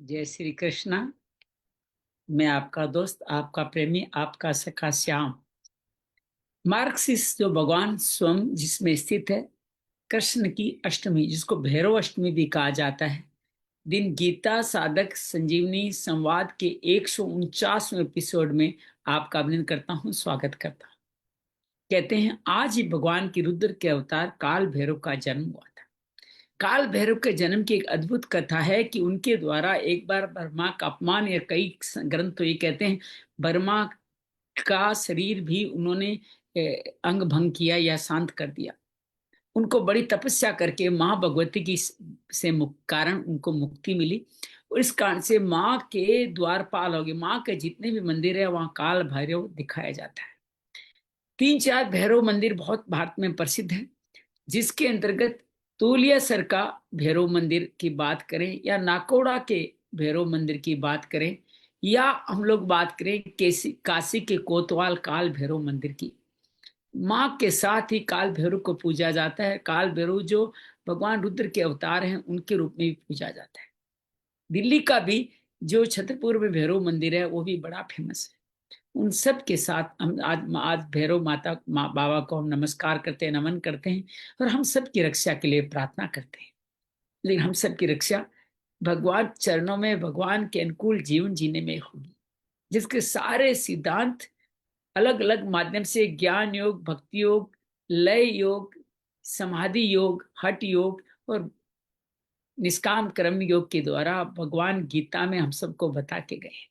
जय श्री कृष्णा। मैं आपका दोस्त, आपका प्रेमी, आपका सखा श्याम। मार्क्सिस्ट जो भगवान स्वयं जिसमें स्थित है, कृष्ण की अष्टमी जिसको भैरव अष्टमी भी कहा जाता है, दिन गीता साधक संजीवनी संवाद के 149वें एपिसोड में आपका अभिनंदन करता हूं, स्वागत करता हूं। कहते हैं आज ही भगवान की रुद्र के अवतार काल भैरव का जन्म हुआ था। काल भैरव के जन्म की एक अद्भुत कथा है कि उनके द्वारा एक बार ब्रह्मा का अपमान, या कई ग्रंथ तो ये कहते हैं ब्रह्मा का शरीर भी उन्होंने अंग भंग किया या शांत कर दिया। उनको बड़ी तपस्या करके माँ भगवती की से कारण उनको मुक्ति मिली, और इस कारण से माँ के द्वारपाल हो गए। माँ के जितने भी मंदिर है वहाँ काल भैरव दिखाया जाता है। 3-4 भैरव मंदिर बहुत भारत में प्रसिद्ध है, जिसके अंतर्गत तोलियासर का भैरव मंदिर की बात करें, या नाकोड़ा के भैरव मंदिर की बात करें, या हम लोग बात करें काशी के कोतवाल काल भैरव मंदिर की, माँ के साथ ही काल भैरव को पूजा जाता है। काल भैरव जो भगवान रुद्र के अवतार हैं उनके रूप में भी पूजा जाता है। दिल्ली का भी जो छतरपुर में भैरव मंदिर है वो भी बड़ा फेमस है। उन सब के साथ हम आज भैरव बाबा को हम नमस्कार करते हैं, नमन करते हैं, और हम सब की रक्षा के लिए प्रार्थना करते हैं। लेकिन हम सब की रक्षा भगवान चरणों में, भगवान के अनुकूल जीवन जीने में होगी, जिसके सारे सिद्धांत अलग अलग माध्यम से ज्ञान योग, भक्ति योग, लय योग, समाधि योग, हठ योग और निष्काम कर्म योग के द्वारा भगवान गीता में हम सबको बता के गए हैं।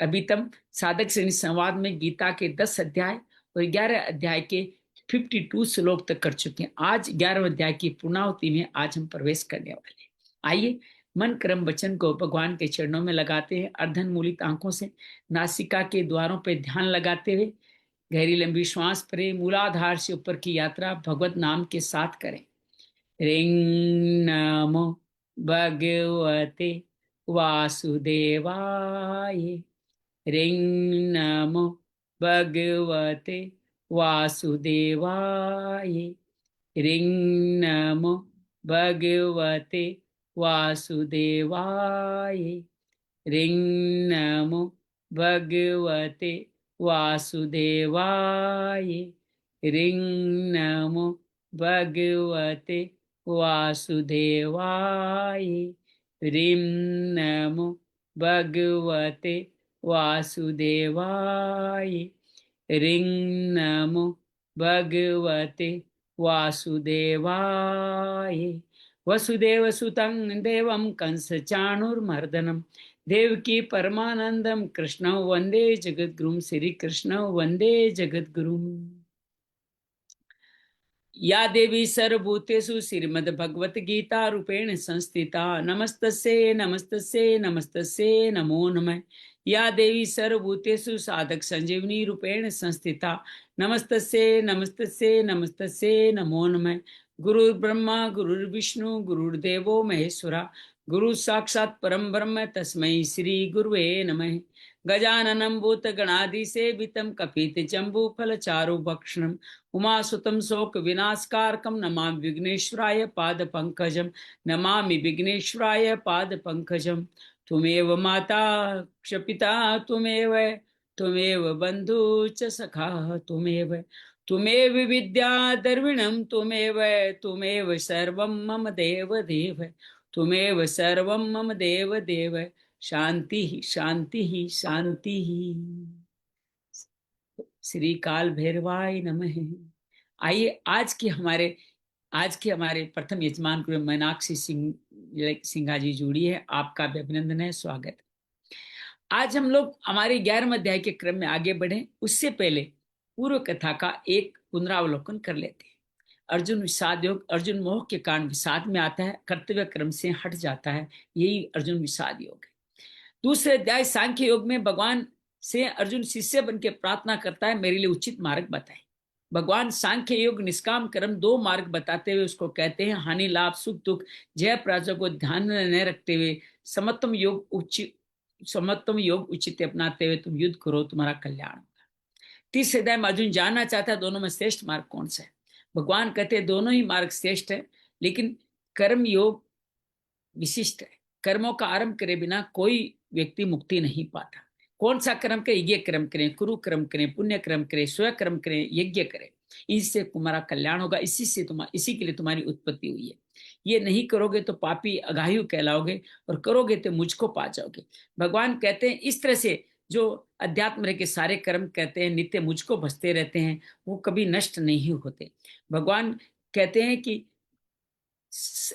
अभी तक साधक श्रेणी संवाद में गीता के 10 अध्याय और 11 अध्याय के 52 श्लोक तक कर चुके हैं। आज 11वें अध्याय की पूर्णाहुति में आज हम प्रवेश करने वाले हैं। आइए मन कर्म वचन को भगवान के चरणों में लगाते हैं। अर्धन मूलित आंखों से नासिका के द्वारों पर ध्यान लगाते हुए गहरी लंबी श्वास भरें। मूलाधार से ऊपर की यात्रा भगवत नाम के साथ करें। ह्रीं नमो भगवते वासुदेवाय। ह्रीं नमो भगवते वासुदेवाय। ह्रीं नमो भगवते वासुदेवाय। ह्रीं नमो भगवते वासुदेवाय। ह्रीं नमो भगवते वासुदेवाय। ह्रीं नमो भगवते वासुदेवाय। ह्रीं नमो भगवते वासुदेवाय। वसुदेव सुतं देवं कंस चाणूरमर्दनं देवकी परमानंदम कृष्ण वंदे जगद्गुरुम। श्री कृष्ण वंदे जगद्गुरुम। या देवी सर्वभूतेषु श्रीमद्भगवत गीता रूपेण संस्थिता नमस्तस्यै नमस्तस्यै नमस्तस्यै नमो नमः। या देवी सर्वभूतेषु साधक संजीवनी रूपेण संस्थिता नमस्तस्यै नमस्तस्यै नमस्तस्यै नमो नमः। गुरुर्ब्रह्मा गुरुर्विष्णु गुरुर्देवो महेश्वरा गुरु साक्षात् परम ब्रह्म तस्मै श्री गुरुवे नमः। गजाननं भूतगणाधिसेवितं कपितजम्बूफलचारुभक्षणं उमासुतं शोकविनाशकारकं नमामि विघ्नेश्वराय पादपङ्कजं। नमामि विघ्नेश्वराय पादपङ्कजं। त्वमेव माता च पिता त्वमेव, त्वमेव बन्धु च सखा त्वमेव, त्वमेव विद्या द्रविणं त्वमेव, त्वमेव सर्वं मम देव देव, त्वमेव सर्वं मम देव देव। शांति ही शांति ही शांति ही। श्री काल भैरवाय नमः। आइए आज के हमारे प्रथम यजमान गुरु मीनाक्षी सिंघा जी जुड़ी है। आपका भी अभिनंदन है, स्वागत। आज हम लोग हमारे 11वें अध्याय के क्रम में आगे बढ़े, उससे पहले पूर्व कथा का एक पुनरावलोकन कर लेते हैं। अर्जुन विषाद योग, अर्जुन मोह के कारण विषाद में आता है, कर्तव्य क्रम से हट जाता है, यही अर्जुन विषाद योग है। दूसरे अध्याय सांख्य योग में भगवान से अर्जुन शिष्य बन के प्रार्थना करता है, मेरे लिए उचित मार्ग बताए। भगवान सांख्य योग निष्काम कर्म 2 मार्ग बताते हुए उसको कहते हैं हानि लाभ सुख दुख जय पराजय को ध्यान में न रखते हुए समत्वम योग उचित अपनाते हुए तुम युद्ध करो, तुम्हारा कल्याण होगा। तीसरे अध्याय में अर्जुन जानना चाहता है दोनों में श्रेष्ठ मार्ग कौन सा है। भगवान कहते हैं दोनों ही मार्ग श्रेष्ठ है, लेकिन कर्म योग विशिष्ट है। कर्मों का आरंभ करे बिना कोई व्यक्ति मुक्ति नहीं पाता। कौन सा कर्म करे? ये कर्म करें, कुरु कर्म करें, पुण्य कर्म करें, स्वयं कर्म करें, यज्ञ करें, इससे तुम्हारा कल्याण होगा, इसी के लिए तुम्हारी उत्पत्ति हुई है। ये नहीं करोगे तो पापी अघायु कहलाओगे, और करोगे तो मुझको पा जाओगे। भगवान कहते हैं इस तरह से जो अध्यात्म के सारे कर्म कहते हैं नित्य मुझको भजते रहते हैं, वो कभी नष्ट नहीं होते। भगवान कहते हैं कि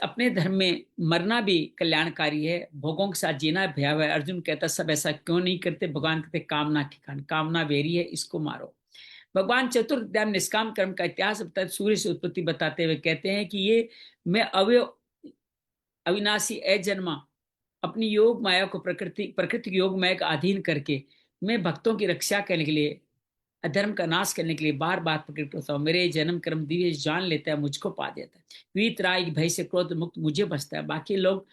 अपने धर्म में मरना भी कल्याणकारी है, भोगों के साथ जीना भयावह है। अर्जुन कहता सब ऐसा क्यों नहीं करते? भगवान कहते कामना के कारण, कामना वेरी है, इसको मारो। भगवान चतुर्थ अध्याय में निष्काम कर्म का इतिहास बताते, सूर्य से उत्पत्ति बताते हुए कहते हैं कि ये मैं अविनाशी अजन्मा अपनी योग माया को प्रकृति योग माया का अधीन करके मैं भक्तों की रक्षा करने के लिए, अधर्म का नाश करने के लिए बार बार प्रकट होता हूँ। मेरे जन्म कर्म दिव्य जान लेता है, मुझको पा देता है। वीतराग भय से क्रोध मुक्त मुझे बचता है। बाकी लोग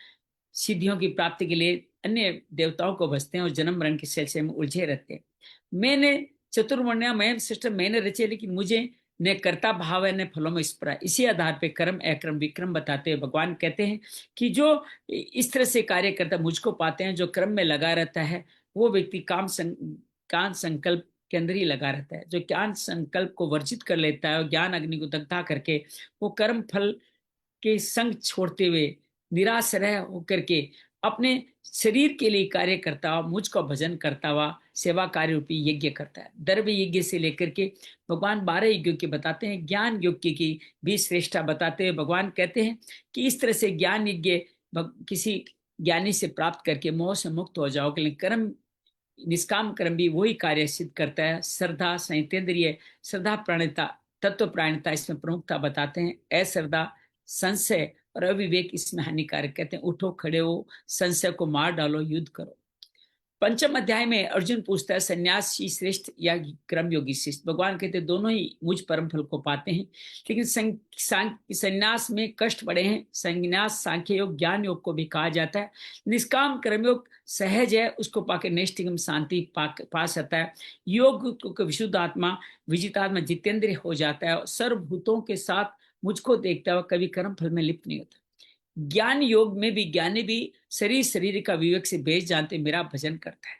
सिद्धियों की प्राप्ति के लिए अन्य देवताओं को बचते हैं और जन्म मरण के सिलसिले में उलझे रहते हैं। मैंने चतुर्वर्ण्य मय सिस्टम मैंने रचे, लेकिन मुझे न कर्ता भाव है न फलों में स्पृहा। इसी आधार पे कर्म अक्रम विक्रम बताते हुए भगवान कहते हैं कि जो इस तरह से कार्य करता मुझको पाते हैं, जो कर्म में लगा रहता है वो व्यक्ति काम संकल्प के अंदर ही लगा रहता है। जो ज्ञान संकल्प को वर्जित कर लेता है और ज्ञान अग्नि को दग्धा करके वो कर्म फल के संग छोड़ते हुए निराश्रय होकर के अपने शरीर के लिए कार्य करता हुआ, मुझको भजन करता हुआ सेवा कार्य रूपी यज्ञ करता है। दर्भ यज्ञ से लेकर के भगवान 12 यज्ञों के बताते हैं। ज्ञान यज्ञ की भी श्रेष्ठता बताते हुए भगवान कहते हैं कि इस तरह से ज्ञान यज्ञ किसी ज्ञानी से प्राप्त करके मोह से मुक्त हो जाओगे। लेकिन कर्म निष्काम कर्म भी वही कार्य सिद्ध करता है। श्रद्धा संयतेंद्रिय, श्रद्धा प्राणिता, तत्व प्राणिता इसमें प्रमुखता बताते हैं। अश्रद्धा, संशय और अविवेक इसमें हानिकारक। कहते हैं उठो खड़े हो, संशय को मार डालो, युद्ध करो। पंचम अध्याय में अर्जुन पूछता है सन्यासी श्रेष्ठ या कर्म योगी श्रेष्ठ? भगवान कहते हैं दोनों ही मुझ परम फल को पाते हैं, लेकिन संन्यास में कष्ट बड़े हैं। संन्यास सांख्य योग ज्ञान योग को भी कहा जाता है। निष्काम कर्मयोग सहज है, उसको पाके नैष्ठिकम शांति पा सकता है। योग को विशुद्ध आत्मा विजितात्मा जितेंद्रिय हो जाता है और सर्वभूतों के साथ मुझको देखता हुआ कभी कर्म फल में लिप्त नहीं होता। ज्ञान योग में भी ज्ञानी भी शरीर का विवेक से बेच जानते मेरा भजन करता है।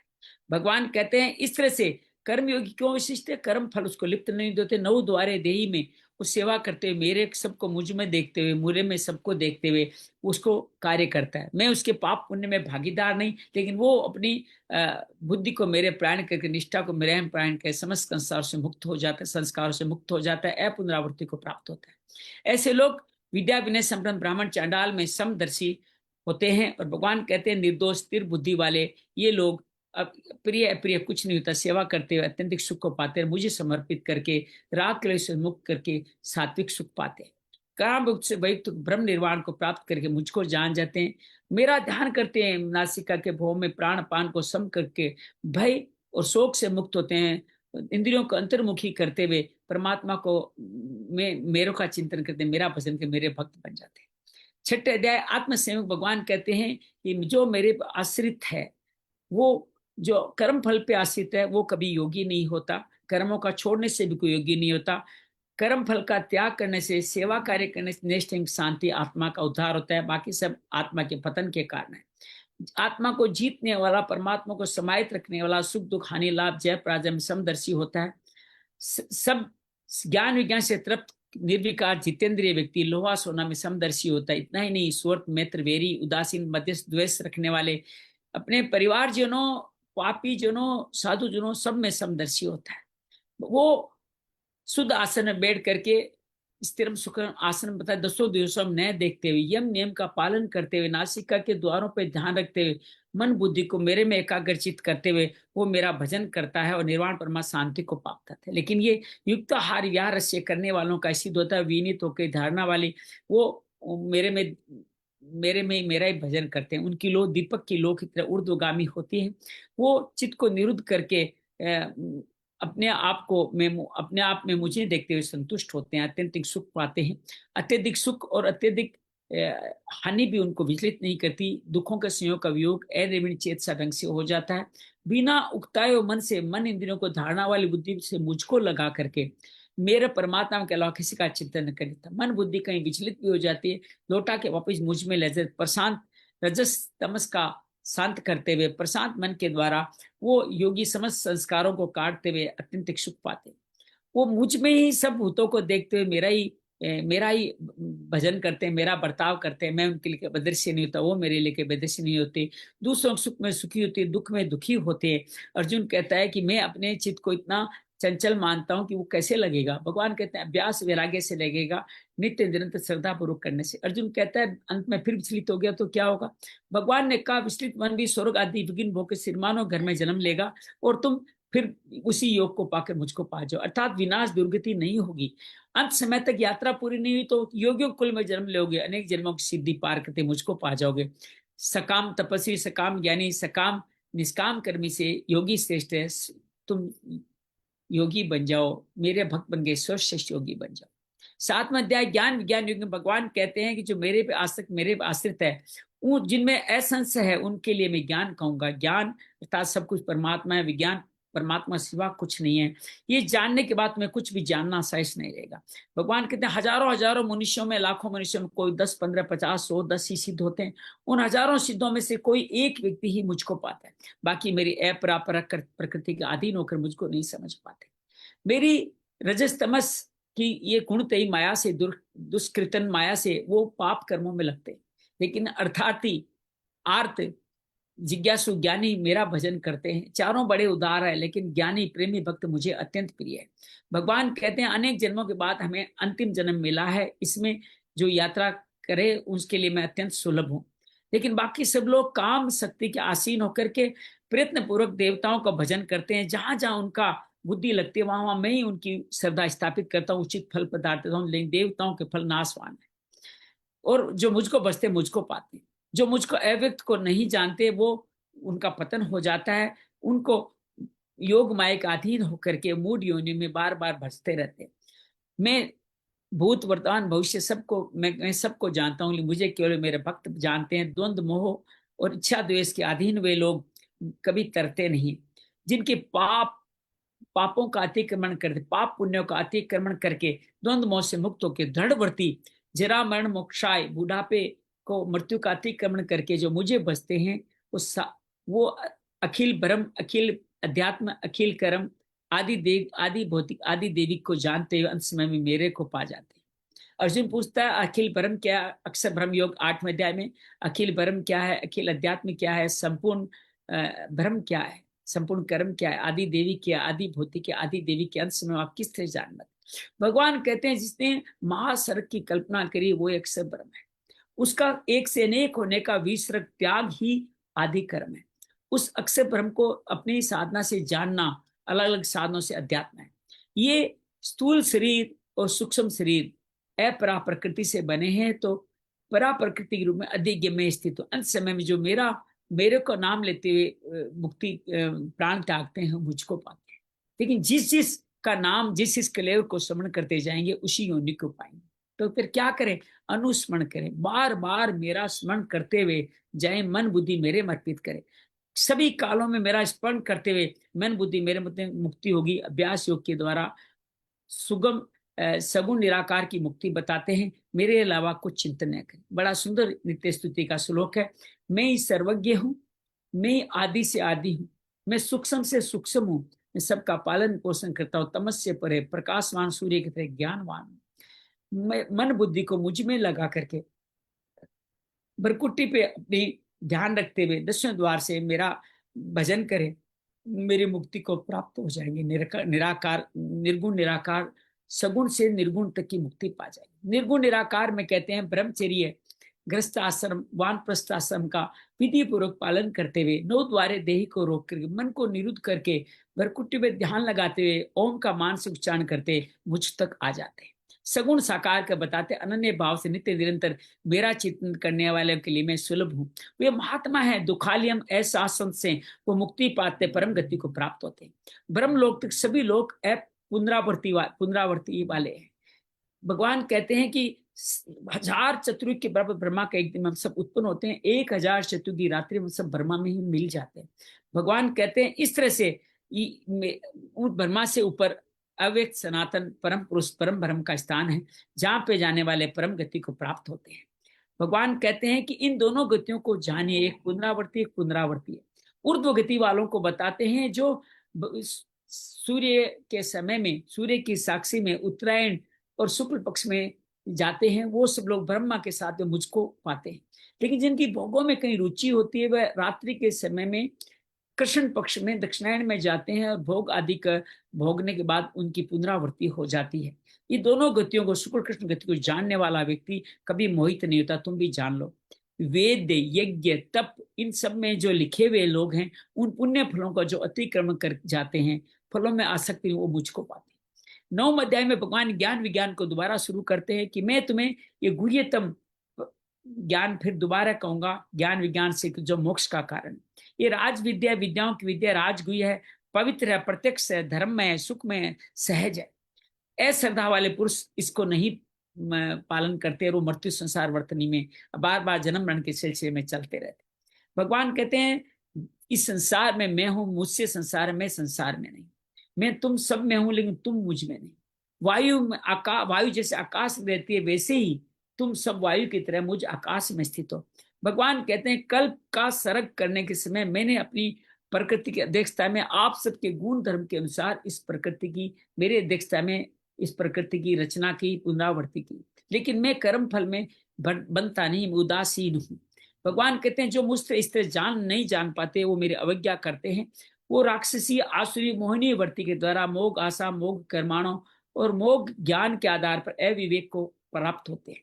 भगवान कहते हैं इस तरह से कर्म योगी क्यों विशिष्ट है? कर्म फल उसको लिप्त नहीं देते। नौ द्वारे देही में वो सेवा करते हुए, मेरे सबको मुझ में देखते हुए, मुझे में सबको देखते हुए उसको कार्य करता है। मैं उसके पाप पुण्य में भागीदार नहीं, लेकिन वो अपनी बुद्धि को मेरे प्राण करके, निष्ठा को मेरे प्राण के समस्त संस्कारों से मुक्त हो जाता है, संस्कारों से मुक्त हो जाता है, अपुनरावृत्ति को प्राप्त होता है। ऐसे लोग विद्या विनय संपन्न ब्राह्मण चांडाल में समदर्शी होते हैं। और भगवान कहते हैं निर्दोष स्थिर बुद्धि वाले ये लोग प्रिय अप्रिय कुछ नहीं होता, सेवा करते हुए अत्यंतिक सुख को पाते हैं। मुझे समर्पित करके राग क्लेश से मुक्त करके सात्विक सुख पाते हैं। काम से वयुक्त ब्रह्म निर्वाण को प्राप्त करके मुझको जान जाते हैं। मेरा ध्यान करते हैं, नासिका के भोग में प्राण पान को सम करके भय और शोक से मुक्त होते हैं। इंद्रियों को अंतर्मुखी करते हुए परमात्मा को मेरे का चिंतन करते, मेरा भजन के मेरे भक्त बन जाते हैं। छठे अध्याय आत्मसंयम। भगवान कहते हैं कि जो मेरे आश्रित है, वो जो कर्म फल पे आश्रित है वो कभी योगी नहीं होता। कर्मों का छोड़ने से भी कोई योगी नहीं होता। कर्म फल का त्याग करने से, सेवा कार्य करने से निष्ठिक शांति आत्मा का उद्धार होता है। बाकी सब आत्मा के पतन के कारण है। आत्मा को जीतने वाला, परमात्मा को समाहित रखने वाला, सुख दुख हानि लाभ जय पराजय में समदर्शी होता है। सब ज्ञान विज्ञान से तृप्त निर्विकार जितेंद्रिय व्यक्ति लोहा सोना में समदर्शी होता है। इतना ही नहीं, स्वर्थ मैत्र वेरी उदासीन मध्यस्थ द्वेष रखने वाले, अपने परिवारजनों, पापी जनों, साधु जनों सब में समदर्शी होता है। वो शुद्ध आसन में बैठ करके स्थिरम सुखम आसन बताए 10 दिवसों में नए देखते हुए, यम नियम का पालन करते हुए, नासिका के द्वारों पर ध्यान रखते हुए, मन बुद्धि को मेरे में एकाग्रचित करते हुए वो मेरा भजन करता है और निर्वाण परमा शांति को प्राप्त करता है। लेकिन ये युक्ताहार विहार रस्य करने वालों का सिद्ध होता है, विनीत होकर धारणा वाली वो मेरे में मेरा ही भजन करते हैं। उनकी लो दीपक की लो की तरह ऊर्ध्वगामी होती है। वो चित्त को निरुद्ध करके अपने आप में मुझे देखते हुए संतुष्ट होते हैं, अत्यंतिक सुख पाते हैं। अत्यधिक सुख और अत्यधिक हानि भी उनको विचलित नहीं करती। दुखों का संयोग का वियोग अनिर्विण चेत सा ढंग से हो जाता है। बिना उकताए मन से, मन इंद्रियों को धारणा वाली बुद्धि से मुझको लगा करके मेरे परमात्मा के अलावा किसी का चिंतन न करता। मन बुद्धि कहीं विचलित भी हो जाती है, लौटा के वापस मुझ में ले जाते, प्रशांत रजस तमस का शांत करते हुए प्रशांत मन के द्वारा वो योगी समस्त संस्कारों को काटते हुए अत्यंत सुख पाते। वो मुझ में ही सब भूतों को देखते हुए मेरा ही भजन करते हैं, मेरा बर्ताव करते हैं। मैं उनके लिए बदृश्य नहीं होता, वो मेरे लिए बदृश्य नहीं होते। दूसरों के सुख में सुखी होते, दुख में दुखी होते हैं। अर्जुन कहता है कि मैं अपने चित्त को इतना चंचल मानता हूं कि वो कैसे लगेगा। भगवान कहते हैं अभ्यास वैराग्य से लगेगा, नित्य निरंतर श्रद्धा पूर्वक करने से। अर्जुन कहता है अंत में फिर विचलित हो गया तो क्या होगा। भगवान ने कहा विचलित मन भी स्वर्ग आदि विघ्न भोग के सिरमानों घर में जन्म लेगा और तुम फिर उसी योग को पाकर मुझको पा जाओ, अर्थात विनाश दुर्गति नहीं होगी। अंत समय तक यात्रा पूरी नहीं हुई तो योगियों कुल में जन्म लोगे, अनेक जन्मों की सिद्धि पार करते मुझको पा जाओगे। सकाम तपस्वी, सकाम ज्ञानी, सकाम निष्काम कर्मी से योगी श्रेष्ठ है। तुम योगी बन जाओ, मेरे भक्त बन गए, सर्वश्रेष्ठ योगी बन जाओ। 7वां अध्याय ज्ञान विज्ञान युग में भगवान कहते हैं कि जो मेरे पे आश्रित, मेरे पे आश्रित है, उन जिनमें असंशय है उनके लिए मैं ज्ञान कहूंगा। ज्ञान अर्थात सब कुछ परमात्मा है, विज्ञान परमात्मा सिवा कुछ नहीं है। ये जानने के बाद में कुछ भी जानना शेष नहीं रहेगा। भगवान कहते हैं हजारों हजारों मनुष्यों में, लाखों मनुष्यों में कोई 10 15 50 100 10 ही सिद्ध होते हैं। उन हजारों सिद्धों में से कोई एक व्यक्ति ही मुझको पाता है, बाकी मेरी अपरापरक प्रकृति के अधीन होकर मुझको नहीं समझ पाते। मेरी रजस तमस की ये गुणतयी माया से, दुष्कृतन माया से वो पाप कर्मों में लगते, लेकिन अर्थार्थी आर्त जिज्ञासु ज्ञानी मेरा भजन करते हैं। चारों बड़े उदार है, लेकिन ज्ञानी प्रेमी भक्त मुझे अत्यंत प्रिय है। भगवान कहते हैं अनेक जन्मों के बाद हमें अंतिम जन्म मिला है, इसमें जो यात्रा करे उसके लिए मैं अत्यंत सुलभ हूं। लेकिन बाकी सब लोग काम शक्ति के आसीन होकर के प्रयत्न पूर्वक देवताओं का भजन करते हैं। जहां जहां उनका बुद्धि लगती है वहां वहां मैं ही उनकी श्रद्धा स्थापित करता हूँ, उचित फल प्रदान करता हूँ। लेकिन देवताओं के फल नाशवान है, और जो मुझको बसते मुझको पाते। जो मुझको अव्यक्त को नहीं जानते वो उनका पतन हो जाता है। उनको योग माया के अधीन होकर के मूड योनि में बार बार भजते रहते। मैं भूत वर्तमान भविष्य सबको मैं सबको जानता हूँ, मुझे केवल मेरे भक्त जानते हैं। द्वंद मोह और इच्छा द्वेष के अधीन वे लोग कभी तरते नहीं। जिनके पापों का अतिक्रमण करते, पाप पुण्यों का अतिक्रमण करके द्वंद मोह से मुक्त होकर दृढ़वर्ती, जरा मरण मोक्षाय, बुढ़ापे को मृत्यु का अतिक्रमण करके जो मुझे बसते हैं वो अखिल ब्रह्म, अखिल अध्यात्म, अखिल कर्म, आदि देव, आदि भौतिक, आदि देविक को जानते हुए अंत समय में मेरे को पा जाते हैं। अर्जुन पूछता है अखिल ब्रह्म क्या है। अक्षर ब्रह्म योग 8वें अध्याय में अखिल ब्रह्म क्या है, अखिल अध्यात्म क्या है, संपूर्ण ब्रह्म क्या है, संपूर्ण कर्म क्या है, आदि देवी क्या, आदि भौतिक क्या, आदि देवी के अंश में आप किस तरह जानना। भगवान कहते हैं जिसने महासर्ग की कल्पना करी वो एक से ब्रह्म है। उसका एक से अनेक होने का विसर्ग त्याग ही आदि कर्म है। उस अक्षर ब्रह्म को अपनी साधना से जानना अलग अलग साधनों से अध्यात्म है। ये स्थूल शरीर और सूक्ष्म शरीर अपरा प्रकृति से बने हैं, तो परा प्रकृति के रूप में अधिज्ञ में स्थित हो। अंत समय में जो मेरे को नाम लेते हुए मुक्ति प्राण त्यागते हैं मुझको पाते हैं। लेकिन जिस जिस का नाम, जिस जिस कलेवर को स्मरण करते जाएंगे उसी योनि को पाएंगे। तो फिर क्या करें, अनुस्मरण करें, बार बार मेरा स्मरण करते हुए जाए, मन बुद्धि मेरे अर्पित करें। सभी कालों में मेरा स्मरण करते हुए मन बुद्धि मेरे मुक्ति होगी। अभ्यास योग के द्वारा सुगम सगुण निराकार की मुक्ति बताते हैं, मेरे अलावा कुछ चिंतन न करें। बड़ा सुंदर नित्य स्तुति का श्लोक है। मैं ही सर्वज्ञ हूँ, मैं आदि से आदि हूँ, मैं सूक्ष्म से सूक्ष्म हूँ, मैं सबका पालन पोषण करता हूँ, तमस्य परे, प्रकाशवान सूर्य की तरह ज्ञानवान हूँ। मैं मन बुद्धि को मुझ में लगा करके भरकुट्टी पे अपनी ध्यान रखते हुए 10वें द्वार से मेरा भजन करें, मेरी मुक्ति को प्राप्त हो जाएंगे। निराकार, निर्गुण निराकार, सगुण से निर्गुण तक की मुक्ति पा जाएगी। निर्गुण निराकार में कहते हैं ब्रह्मचर्य, गृहस्थ आश्रम, वानप्रस्थ आश्रम का विधि पूर्वक पालन करते हुए 9 द्वारे देही को रोक करके मन को निरुद्ध करके भरकुट्टी में ध्यान लगाते हुए ओम का मानसिक उच्चारण करते मुझ तक आ जाते हैं। सगुण साकार का बताते अनन्य भाव से नित्य निरंतर मेरा चिंतन करने वाले के लिए मैं सुलभ हूँ। वे महात्मा है, दुखालियम एहसासन से वो मुक्ति पाते, परम गति को प्राप्त होते हैं। ब्रह्म लोक तक सभी लोग पुनरावर्ती वाले हैं। भगवान कहते हैं कि 1000 चतुर्युग के बराबर ब्रह्मा का एक दिन हम सब उत्पन्न होते हैं, 1000 चतुर्युग की रात्रि में सब ब्रह्मा में ही मिल जाते हैं। भगवान कहते हैं इस तरह से ब्रह्मा से ऊपर अव्यक्त सनातन परम पुरुष परम ब्रह्म का स्थान है, जहां पे जाने वाले परम गति को प्राप्त होते हैं। भगवान कहते हैं कि इन दोनों गतियों को जानिए, एक पुनरावर्ती एक पुनरावर्ती है। ऊर्ध्व गति वालों को बताते हैं जो सूर्य के समय में, सूर्य की साक्षी में उत्तरायण और शुक्ल पक्ष में जाते हैं, वो सब लोग ब्रह्मा के साथ में मुझको पाते हैं। लेकिन जिनकी भोगों में कहीं रुचि होती है वह रात्रि के समय में कृष्ण पक्ष में दक्षिणायन में जाते हैं और भोग आदि का भोगने के बाद उनकी पुनरावृत्ति हो जाती है। ये दोनों गतियों को, शुक्ल कृष्ण गति को जानने वाला व्यक्ति कभी मोहित नहीं होता। तुम भी जान लो, वेद, यज्ञ, तप, इन सब में जो लिखे हुए लोग हैं, उन पुण्य फलों का जो अतिक्रमण कर जाते हैं, फलों में आसक्ति, वो मुझको पाते हैं। 9वें अध्याय में भगवान ज्ञान विज्ञान को दोबारा शुरू करते हैं कि मैं तुम्हें ये गुह्यतम ज्ञान फिर दोबारा कहूंगा, ज्ञान विज्ञान से जो मोक्ष का कारण। ये राज विद्या, विद्याओं की विद्या राजगुह्य है, पवित्र है, प्रत्यक्ष है, धर्म में है, सुख में है, सहज है। अश्रद्धा वाले पुरुष इसको नहीं पालन करते और वो मृत्यु संसार वर्तनी में बार बार जन्म मरण के सिलसिले में चलते रहते। भगवान कहते हैं इस संसार में मैं हूं, मुझसे संसार में, संसार में नहीं। मैं तुम सब में हूं लेकिन तुम मुझ में नहीं। वायु जैसे आकाश में रहती है वैसे ही तुम सब वायु की तरह मुझ आकाश में स्थित हो। भगवान कहते हैं कल्प का सर्ग करने के समय मैंने अपनी प्रकृति की अध्यक्षता में आप सबके गुण धर्म के अनुसार इस प्रकृति की, मेरे अध्यक्षता में इस प्रकृति की रचना की, पुनरावृत्ति की। लेकिन मैं कर्म फल में बनता नहीं, उदासीन हूं। भगवान कहते हैं जो मुझसे इस तरह नहीं जान पाते, वो मेरी अवज्ञा करते हैं। वो राक्षसी, आसुरी, मोहिनी वर्ती के द्वारा मोग, आशा, मोग, कर्माणों और मोग ज्ञान के आधार पर अविवेक को प्राप्त होते हैं।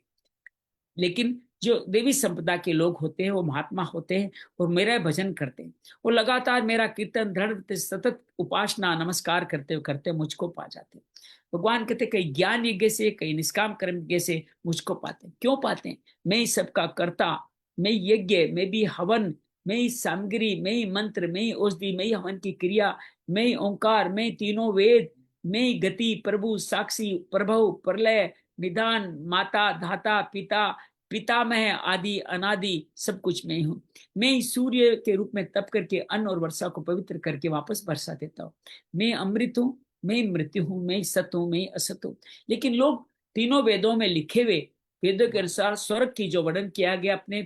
लेकिन जो देवी संपदा के लोग होते हैं, वो महात्मा होते हैं और मेरा भजन करते हैं, वो लगातार मेरा कीर्तन, दृढ़ सतत उपासना, नमस्कार करते करते मुझको पा जाते हैं। भगवान कहते कई ज्ञान यज्ञ से, कई निष्काम कर्म यज्ञ से मुझको पाते हैं। क्यों पाते हैं? मैं ही सबका कर्ता, मैं यज्ञ, मैं भी हवन, मैं ही सामग्री, मैं ही मंत्र, मैं ही औषधि, मैं ही हवन की क्रिया, मैं ही ओंकार, मैं ही तीनों वेद, मैं ही गति, प्रभु, साक्षी, प्रभु, प्रलय, निदान, माता, धाता, पिता, पितामह, आदि अनादि, सब कुछ मैं हूँ। मैं ही सूर्य के रूप में तप करके अन्न और वर्षा को पवित्र करके वापस बरसा देता हूँ। मैं अमृत हूँ, मैं मृत्यु हूँ, मैं सत्य हूँ, मैं असत हूँ। लेकिन लोग तीनों वेदों में लिखे हुए, वेदों के अनुसार स्वर्ग की जो वर्णन किया गया, अपने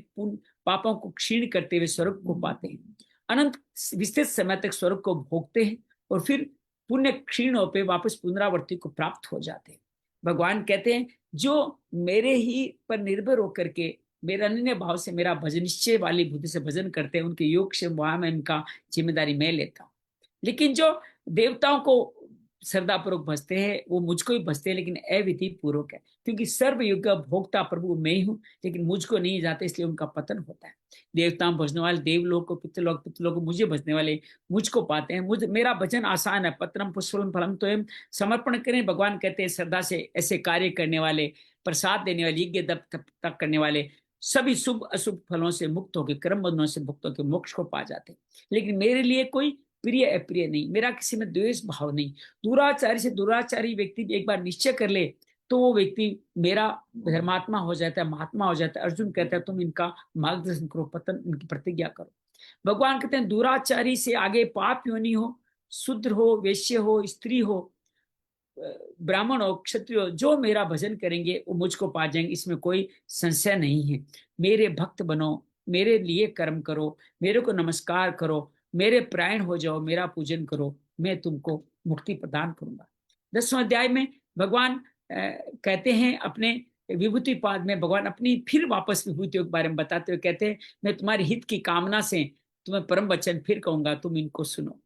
पापों को क्षीण करते हुए स्वर्ग को पाते हैं, अनंत विस्तृत समय तक स्वर्ग को भोगते हैं और फिर पुण्य क्षीण होकर वापस पुनरावृत्ति को प्राप्त हो जाते हैं। भगवान कहते हैं जो मेरे ही पर निर्भर होकर के मेरा अनन्य भाव से, मेरा भजन निश्चय वाली बुद्धि से भजन करते हैं, उनके योग से वहां में इनका जिम्मेदारी मैं लेता हूँ। लेकिन जो देवताओं को श्रद्धापूर्वक भजते हैं वो मुझको ही भजते हैं, लेकिन अविधि पूर्वक है, क्योंकि सर्वयुग भोक्ता प्रभु मैं ही हूँ, लेकिन मुझको नहीं जाते, इसलिए उनका पतन होता है। देवताओं भजने वाले देवलोक को, पितृलोक, पितृलोक को मुझे भजने वाले मुझको पाते हैं। मेरा भजन आसान है। पत्रम पुष्पम फलम तो समर्पण करें। भगवान कहते हैं श्रद्धा से ऐसे कार्य करने वाले, प्रसाद देने वाले, यज्ञ तप करने वाले सभी शुभ अशुभ फलों से मुक्त होकर, कर्म बंधनों से मुक्त होकर मोक्ष को पा जाते हैं। लेकिन मेरे लिए कोई प्रिय अप्रिय नहीं, मेरा किसी में द्वेष भाव नहीं। दुराचारी से दुराचारी व्यक्ति एक बार निश्चय कर ले तो वो व्यक्ति मेरा धर्मात्मा हो जाता है, महात्मा हो जाता है। अर्जुन कहता है तुम इनका मार्गदर्शन करो, पतन इनकी प्रतिज्ञा करो। भगवान कहते हैं दुराचारी से आगे पाप योनि हो, शूद्र हो, वैश्य हो, स्त्री हो, ब्राह्मण हो, क्षत्रिय हो, जो मेरा भजन करेंगे वो मुझको पा जाएंगे, इसमें कोई संशय नहीं है। मेरे भक्त बनो, मेरे लिए कर्म करो, मेरे को नमस्कार करो, मेरे प्राण हो जाओ, मेरा पूजन करो, मैं तुमको मुक्ति प्रदान करूंगा। 10वें अध्याय में भगवान कहते हैं अपने विभूति पाद में, भगवान अपनी फिर वापस विभूतियों के बारे में बताते हुए कहते हैं मैं तुम्हारे हित की कामना से तुम्हें परम वचन फिर कहूंगा, तुम इनको सुनो।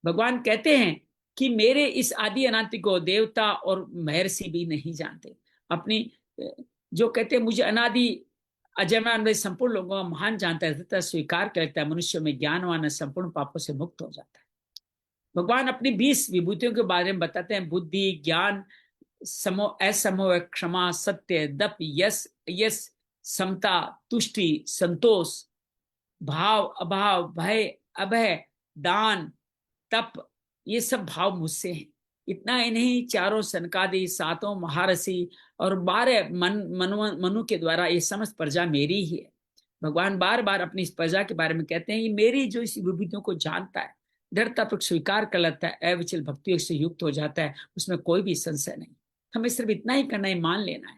भगवान कहते हैं कि मेरे इस आदि अनादि को देवता और महर्षि भी नहीं जानते। अपनी जो कहते हैं मुझे अनादि अजन्मा संपूर्ण लोगों का महान जानता है, स्वीकार करता है, मनुष्य में ज्ञानवान है, संपूर्ण पापों से मुक्त हो जाता है। भगवान अपनी 20 विभूतियों के बारे में बताते हैं, बुद्धि, ज्ञान, असमोह, क्षमा, सत्य, दप, यश, समता, तुष्टि, संतोष, भाव, अभाव, भय, अभय, दान, तप, ये सब भाव मुझसे हैं। इतना ही नहीं, चारों सनकादि, 7 महारथी और 12 मनु के द्वारा ये समस्त प्रजा मेरी ही है। भगवान बार बार अपनी इस प्रजा के बारे में कहते हैं, ये मेरी जो इस विभूतियों को जानता है, दृढ़तापूर्वक स्वीकार कर लेता है, अविचल भक्ति से युक्त हो जाता है, उसमें कोई भी संशय नहीं। हमें सिर्फ इतना ही करना है, मान लेना है।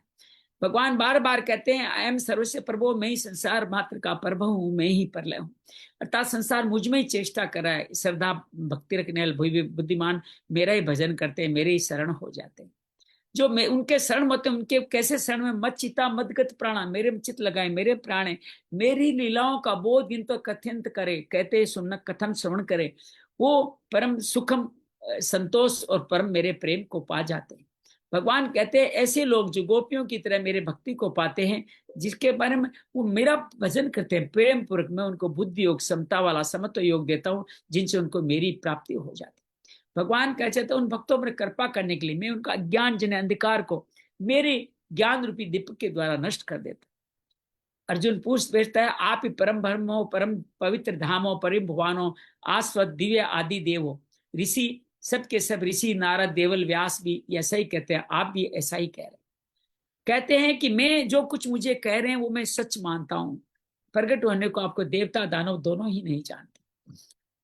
भगवान बार बार कहते हैं अयम सर्वस्य प्रभो, मैं ही संसार मात्र का प्रभु हूं, मैं ही प्रलय हूं। अर्थात संसार मुझ में ही चेष्टा कर रहा है। श्रद्धा भक्ति रखने वाले बुद्धिमान मेरा ही भजन करते हैं, मेरे ही शरण हो जाते हैं। जो मैं उनके शरण मत, उनके कैसे शरण में, मत चिता मदगत प्राणा, मेरे में चित लगाए, मेरे प्राणे, मेरी लीलाओं का बोध दिन तो कथ्यंत करे, कहते सुन कथन श्रवण करे, वो परम सुखम संतोष और परम मेरे प्रेम को पा जाते हैं। भगवान कहते हैं ऐसे लोग जो गोपियों की तरह मेरे भक्ति को पाते हैं, जिसके बारे में वो मेरा भजन करते हैं प्रेम पूर्वक, मैं उनको बुद्धि योग समता वाला समत्व योग देता हूँ, जिनसे उनको मेरी प्राप्ति हो जाती है। भगवान कह चाहते उन भक्तों पर कृपा करने के लिए मैं उनका अज्ञान जन अंधकार को मेरे ज्ञान रूपी दीपक के द्वारा नष्ट कर देता। अर्जुन पूछ भेजता है आप ही परम ब्रह्म हो, परम पवित्र धाम हो, परम भगवान हो, आस्वद दिव्य आदि देव हो। ऋषि सबके सब ऋषि नारद देवल व्यास भी ऐसा ही कहते हैं, आप भी ऐसा ही कह रहे हैं। कहते हैं कि मैं जो कुछ मुझे कह रहे हैं वो मैं सच मानता हूं। प्रकट होने को आपको देवता दानव दोनों ही नहीं जानते।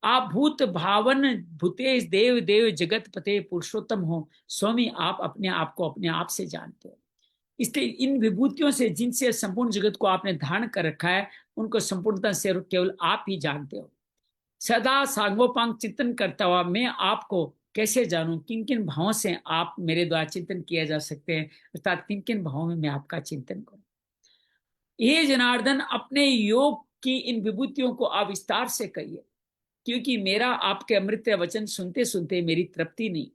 आप भूत भावन भूतेश देव देव जगत पते पुरुषोत्तम हो, स्वामी आप अपने आप को अपने आप से जानते हो। इसलिए इन विभूतियों से जिनसे संपूर्ण जगत को आपने धारण कर रखा है, उनको संपूर्णता से केवल आप ही जानते हो। सदा सांगोपांग चिंतन करता हुआ मैं आपको कैसे जानूं, किन किन भावों से आप मेरे द्वारा चिंतन किया जा सकते हैं, अर्थात किन किन भावों में मैं आपका चिंतन करूं। ये जनार्दन अपने योग की इन विभूतियों को आप विस्तार से कहिए, क्योंकि मेरा आपके अमृत वचन सुनते सुनते मेरी तृप्ति नहीं।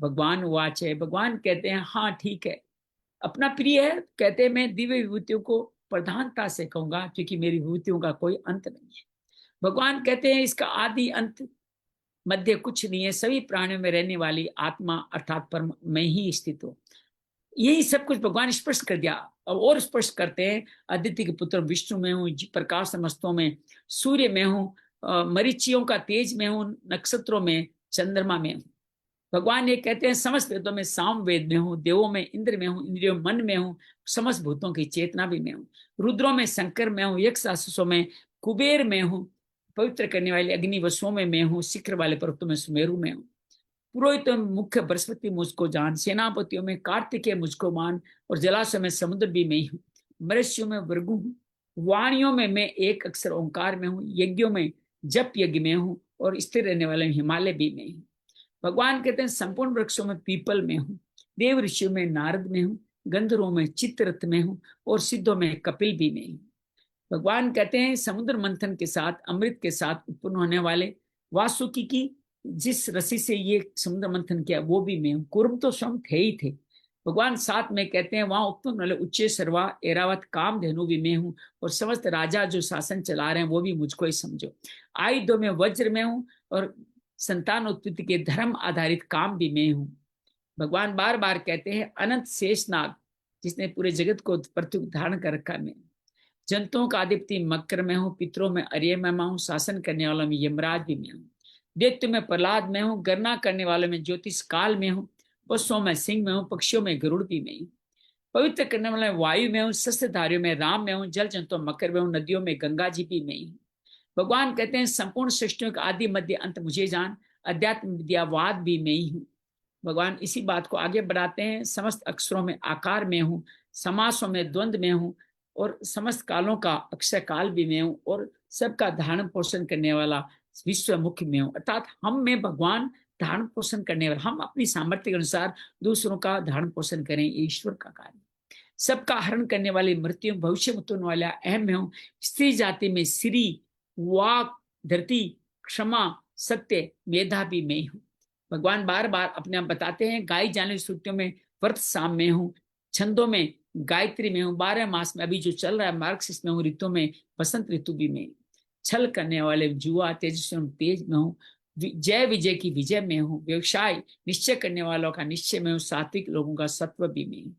भगवान वाच है, भगवान कहते हैं हाँ ठीक है, अपना प्रिय है, कहते हैं मैं दिव्य विभूतियों को प्रधानता से कहूंगा, क्योंकि मेरी विभूतियों का कोई अंत नहीं है। भगवान कहते हैं इसका आदि अंत मध्य कुछ नहीं है, सभी प्राणियों में रहने वाली आत्मा अर्थात परम में ही स्थित हो। यही सब कुछ भगवान स्पष्ट कर दिया। और स्पष्ट करते हैं अदिति के पुत्र विष्णु में हूँ, प्रकाश समस्तों में, सूर्य में हूँ, मरीचियों का तेज में हूँ, नक्षत्रों में, चंद्रमा में हूँ। भगवान ये कहते हैं समस्त वेदों में साम वेद में हूँ, देवों में इंद्र में हूँ, इंद्रियों मन में हूँ, समस्त भूतों की चेतना भी में हूँ, रुद्रों में शंकर में हूँ, यक्ष आशीषों में कुबेर में हूँ, पवित्र करने वाले अग्नि वसुओं में मैं हूँ, शिखर वाले पर्वतों में सुमेरु में हूँ, पुरोहितों में मुख्य बृहस्पति मुझको जान, सेनापतियों में कार्तिकेय मुझको मान, और जलाशय में समुद्र भी मैं ही हूँ, मनुष्यों में भृगु हूँ, वाणियों में मैं एक अक्षर ओंकार में हूँ, यज्ञों में जप यज्ञ में हूँ, और स्थिर रहने वाले हिमालय भी में हूँ। भगवान कहते हैं संपूर्ण वृक्षों में पीपल में हूँ, देव ऋषियों में नारद में हूँ, गंधर्वों में चित्ररथ में हूँ, और सिद्धों में कपिल भी में हूँ। भगवान कहते हैं समुद्र मंथन के साथ अमृत के साथ उत्पन्न होने वाले वासुकी की जिस रसी से ये समुद्र मंथन किया वो भी मैं हूँ। कुर्म तो स्वयं थे ही थे। भगवान साथ में कहते हैं वहां उत्पन्न वाले उच्चे सर्वा एरावत काम धेनु भी मैं हूँ, और समस्त राजा जो शासन चला रहे हैं वो भी मुझको ही समझो। आयुधों में वज्र में हूँ, और संतान उत्पत्ति के धर्म आधारित काम भी मैं हूँ। भगवान बार बार कहते हैं अनंत शेषनाग जिसने पूरे जगत को पृथ्वी धारण कर रखा मैं। जंतुओं का अधिपति मकर में हूँ, पितरों में अर्य में हूँ, शासन करने वालों में यमराज भी मैं हूँ, दैत्य में प्रहलाद में हूँ, गणना करने वालों में ज्योतिष काल में हूँ, पशुओं में सिंह में हूँ, पक्षियों में गरुड़ भी में हूँ, पवित्र करने वाले वायु में हूँ, शस्त्रधारियों में राम में हूँ, जल जंतु मकर में हूँ, नदियों में गंगा जी भी में हूँ। भगवान कहते हैं संपूर्ण सृष्टियों का आदि मध्य अंत मुझे जान, अध्यात्म विद्यावाद भी मैं ही हूँ। भगवान इसी बात को आगे बढ़ाते हैं समस्त अक्षरों में आकार में हूँ, समासों में द्वंद्व में हूँ, और समस्त कालों का अक्षय काल भी मैं हूँ, और सबका धारण पोषण करने वाला विश्व मुख्य में हूँ। अर्थात हम में भगवान धारण पोषण करने वाला, हम अपनी सामर्थ्य के अनुसार दूसरों का धारण पोषण करें, ईश्वर का कार्य। सबका हरण करने वाली मृत्यु भविष्य उत्पन्न वाला अहम में हूँ। स्त्री जाति में श्री वाक धरती क्षमा सत्य मेधा भी मैं हूँ। भगवान बार बार अपने आप बताते हैं गाई जाने श्रुतियों में वर्त साम में हूँ, छंदों में गायत्री में हूँ, 12 मास में अभी जो चल रहा है मार्क्सिस में हूँ, ऋतु में बसंत ऋतु भी में, छल करने वाले जुआ तेजस्वी तेज में हूँ, जय विजय की विजय में हूँ, व्यवसाय निश्चय करने वालों का निश्चय में हूँ, सात्विक लोगों का सत्व भी में हूँ।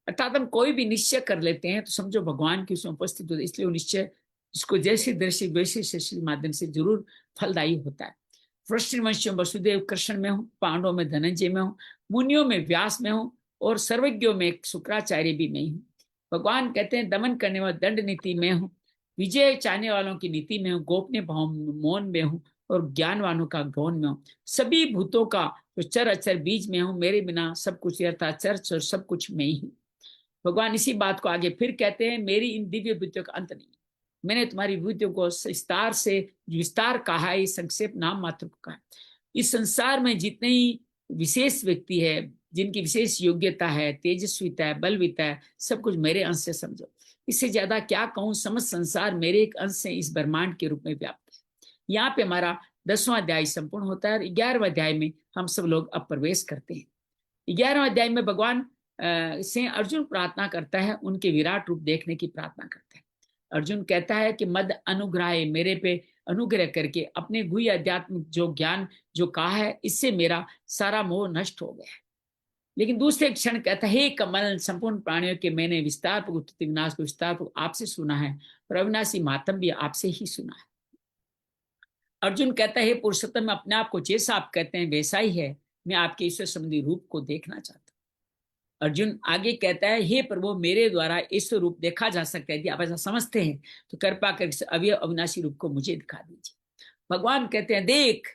अर्थात हम कोई भी निश्चय कर लेते हैं तो समझो भगवान की उसमें उपस्थित होता है, इसलिए वो निश्चय इसको जैसी दृष्टि वैसे शैक्षिक माध्यम से जरूर फलदायी होता है। वृष्णिवंशियों वसुदेव कृष्ण में हूँ, पांडवों में धनंजय में हूँ, मुनियों में व्यास में हूँ, और सर्वज्ञों में शुक्राचार्य भी में हूँ। भगवान कहते हैं दमन करने वाले दंड नीति में हूँ, विजय चाहने वालों की नीति में हूँ, गोपनीय भाव मौन में हूँ, और ज्ञानवानों का गौन में हूँ। सभी भूतों का जो चर अचर बीज में हूँ, मेरे बिना सब कुछ अर्थात चर और सब कुछ में ही हूँ। भगवान इसी बात को आगे फिर कहते हैं, मेरी इन दिव्य विभूतियों का अंत नहीं। मैंने तुम्हारी विभूतियों को विस्तार कहा है, संक्षेप नाम मात्र को कहा है। इस संसार में जितने ही विशेष व्यक्ति है, जिनकी विशेष योग्यता है, तेजस्विता है, बलविता है, सब कुछ मेरे अंश से समझो। इससे ज्यादा क्या कहूं, समस्त संसार मेरे एक अंश से इस ब्रह्मांड के रूप में व्याप्त है। यहाँ पे हमारा 10वां अध्याय संपूर्ण होता है और 11वें अध्याय में हम सब लोग अब प्रवेश करते हैं। 11वें अध्याय में भगवान से अर्जुन प्रार्थना करता है, उनके विराट रूप देखने की प्रार्थना करता है। अर्जुन कहता है कि मद अनुग्रह, मेरे पे अनुग्रह करके अपने गुह्य आध्यात्मिक जो ज्ञान जो कहा है, इससे मेरा सारा मोह नष्ट हो गया है। लेकिन दूसरे क्षण कहता है, हे कमल, संपूर्ण प्राणियों के मैंने विस्तार पूर्वक विनाश को विस्तार पूर्वक आपसे सुना है और अविनाशी मातम भी आपसे ही सुना है। अर्जुन कहता है, हे पुरुषोत्तम, अपने आप को जैसा आप कहते हैं वैसा ही है, मैं आपके ईश्वर संबंधी रूप को देखना चाहता हूँ। अर्जुन आगे कहता है, हे प्रभु, मेरे द्वारा ईश्वर रूप देखा जा सकता है, यदि आप ऐसा समझते हैं तो कृपा करके अवयव अविनाशी रूप को मुझे दिखा दीजिए। भगवान कहते हैं, देख,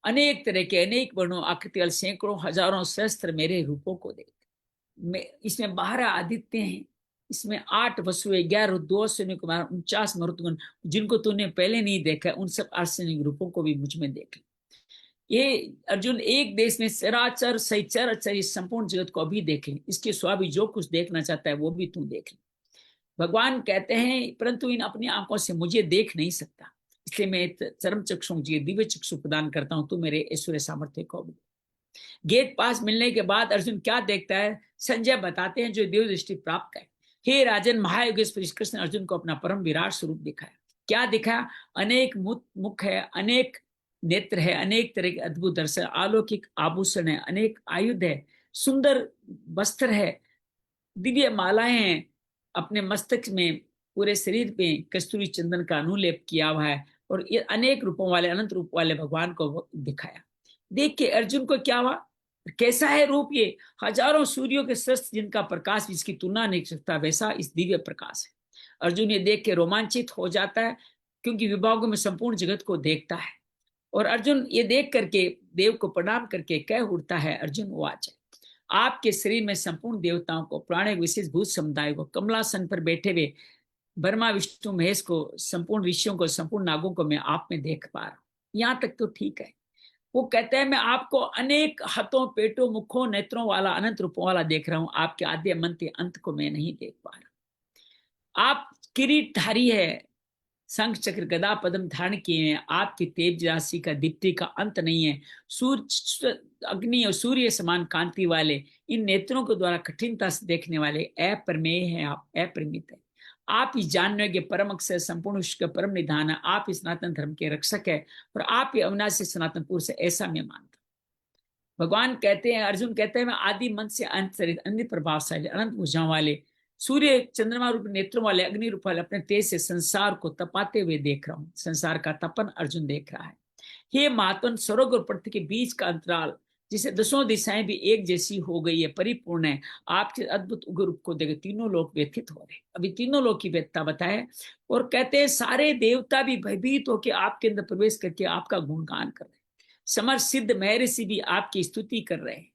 अनेक तरह के, अनेक वर्णों, आकृति वाले सैकड़ों हजारों सहस्त्र मेरे रूपों को देख। इसमें 12 आदित्य हैं, इसमें 8 वसुएं, 11 2 अश्विनी कुमार, 49 मरुतगण, जिनको तूने पहले नहीं देखा, उन सब आश्चर्य रूपों को भी मुझ में देख। ये अर्जुन एक देश में सराचर सचर अचर इस संपूर्ण जगत को अभी देख ले, इसके स्वामी जो कुछ देखना चाहता है वो भी तू देख ले। भगवान कहते हैं, परंतु इन अपनी आंखों से मुझे देख नहीं सकता, इसलिए मैं चरम चक्षु दिव्य चक्षु प्रदान करता हूं, तू मेरे ऐश्वर्य सामर्थ्य को भी। गेट पास मिलने के बाद अर्जुन क्या देखता है, संजय बताते हैं, जो देव दृष्टि प्राप्त है। हे राजन, महायोगेश्वर कृष्ण अर्जुन को अपना परम विराट स्वरूप दिखाया। क्या दिखाया? अनेक मुख है, अनेक नेत्र है, अनेक तरह के अद्भुत दर्शन, अलौकिक आभूषण है, अनेक आयुध है, सुंदर वस्त्र है, दिव्य मालाएं हैं, अपने मस्तक में, पूरे शरीर पे कस्तूरी चंदन का अनुलेप किया हुआ है, और ये अनेक रूपों वाले, अनंत रूप वाले भगवान को दिखाया। देख के अर्जुन को क्या हुआ, कैसा है रूप ये, हजारों सूर्यों के शस्त्र जिनका प्रकाश जिसकी तुलना नहीं कर सकता, वैसा इस दिव्य प्रकाश है। अर्जुन ये देख के रोमांचित हो जाता है, क्योंकि विभागों में संपूर्ण जगत को देखता है। और अर्जुन ये देख करके देव को प्रणाम करके कह उठता है, अर्जुन वाच, आपके शरीर में संपूर्ण देवताओं को, प्राणिक विशेष भूत समुदाय को, कमलासन पर बैठे हुए ब्रह्मा विष्णु महेश को, संपूर्ण ऋषियों को, संपूर्ण नागों को मैं आप में देख पा रहा हूं। यहां तक तो ठीक है। वो कहते हैं, मैं आपको अनेक हाथों, पेटों, मुखों, नेत्रों वाला, अनंत रूपों वाला देख रहा हूं, आपके आद्य मध्य अंत को मैं नहीं देख पा रहा। आप किरीटधारी है, शंख चक्र गदा पद्म धारण किए हैं, आपकी तेज राशि का दीप्ति का अंत नहीं है। सूर्य, अग्नि और सूर्य समान कांति वाले इन नेत्रों के द्वारा कठिनता से देखने वाले अप्रमेय है, आप अपरिमित है। आप ही जानने के परम अक्षर, संपूर्ण विश्व का परम निधान है, आप इस सनातन धर्म के रक्षक है, और आप ही अविनाशी सनातन पुरुष है, ऐसा मैं मानता हूं। भगवान कहते हैं, अर्जुन कहते हैं, मैं आदि मन से अंत सरित, अन्य प्रभावशाली, अनंत भुजाओं वाले, सूर्य चंद्रमा रूप नेत्रों वाले, अग्नि रूप वाले अपने तेज से संसार को तपाते हुए देख रहा हूं। संसार का तपन अर्जुन देख रहा है। हे महात्मन, स्वर्ग और पृथ्वी के बीच का अंतराल, जिसे दसों दिशाएं भी एक जैसी हो गई है, परिपूर्ण है, आपके अद्भुत उग्र रूप को देख तीनों लोग व्यथित हो रहे। अभी तीनों लोग की व्यथता बताए, और कहते हैं सारे देवता भी भयभीत होकर आपके अंदर प्रवेश करके आपका गुणगान कर रहे हैं। समर सिद्ध महर्षि भी आपकी स्तुति कर रहे हैं।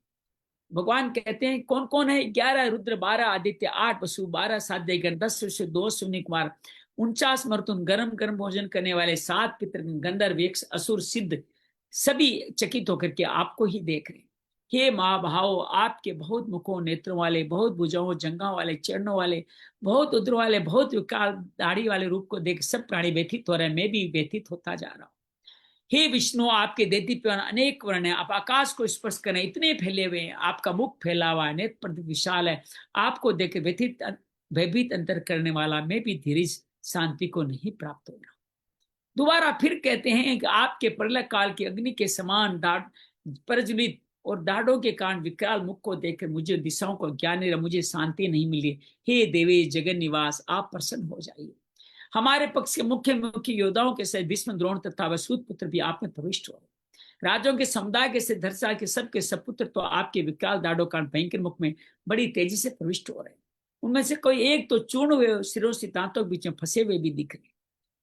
भगवान कहते हैं, कौन कौन है? 11 रुद्र, 12 आदित्य, 8 वसु, 12 साध्य गण, 10 ऋषि, 2 शून्य कुमार, 49 मर्तुन, गरम गरम भोजन करने वाले, 7 पितर, गंधर्व, यक्ष, असुर, सिद्ध, सभी चकित होकर के आपको ही देख रहे। हे महाभाव, आपके बहुत मुखों, नेत्रों वाले, बहुत भुजाओं, जंघों वाले, चरणों वाले, बहुत उद्र वाले, बहुत विकाल दाढ़ी वाले रूप को देख सब प्राणी व्यथित हो रहे हैं, मैं भी व्यथित होता जा रहा हूं। हे विष्णु, आपके दैदीप्यमान अनेक वर्ण है, आप आकाश को स्पर्श करें इतने फैले हुए हैं, आपका मुख फैला हुआ है, नेत्र विशाल है, आपको देख व्यथित भयभीत अंतर करने वाला मैं भी धीरज शांति को नहीं प्राप्त हो रहा। दोबारा फिर कहते हैं कि आपके प्रलय काल की अग्नि के समान प्रज्वलित और दाढ़ों के कारण विकराल मुख को देखकर मुझे दिशाओं को ज्ञान नहीं रहा, मुझे शांति नहीं मिली। हे देवी जगन निवास, आप प्रसन्न हो जाइए। हमारे पक्ष के मुख्य मुख्य योद्धाओं के सहित भीष्म, द्रोण तथा वसूत पुत्र भी आप में प्रविष्ट हो। राजों के समुदाय के सिद्ध धर्षा के सबके सपुत्र तो आपके विकराल दाढ़ों कारण भयंकर मुख में बड़ी तेजी से प्रविष्ट हो रहे हैं। उनमें से कोई एक तो चूर्ण हुए सिरों से दांतों के बीच में फंसे हुए भी दिख रहे।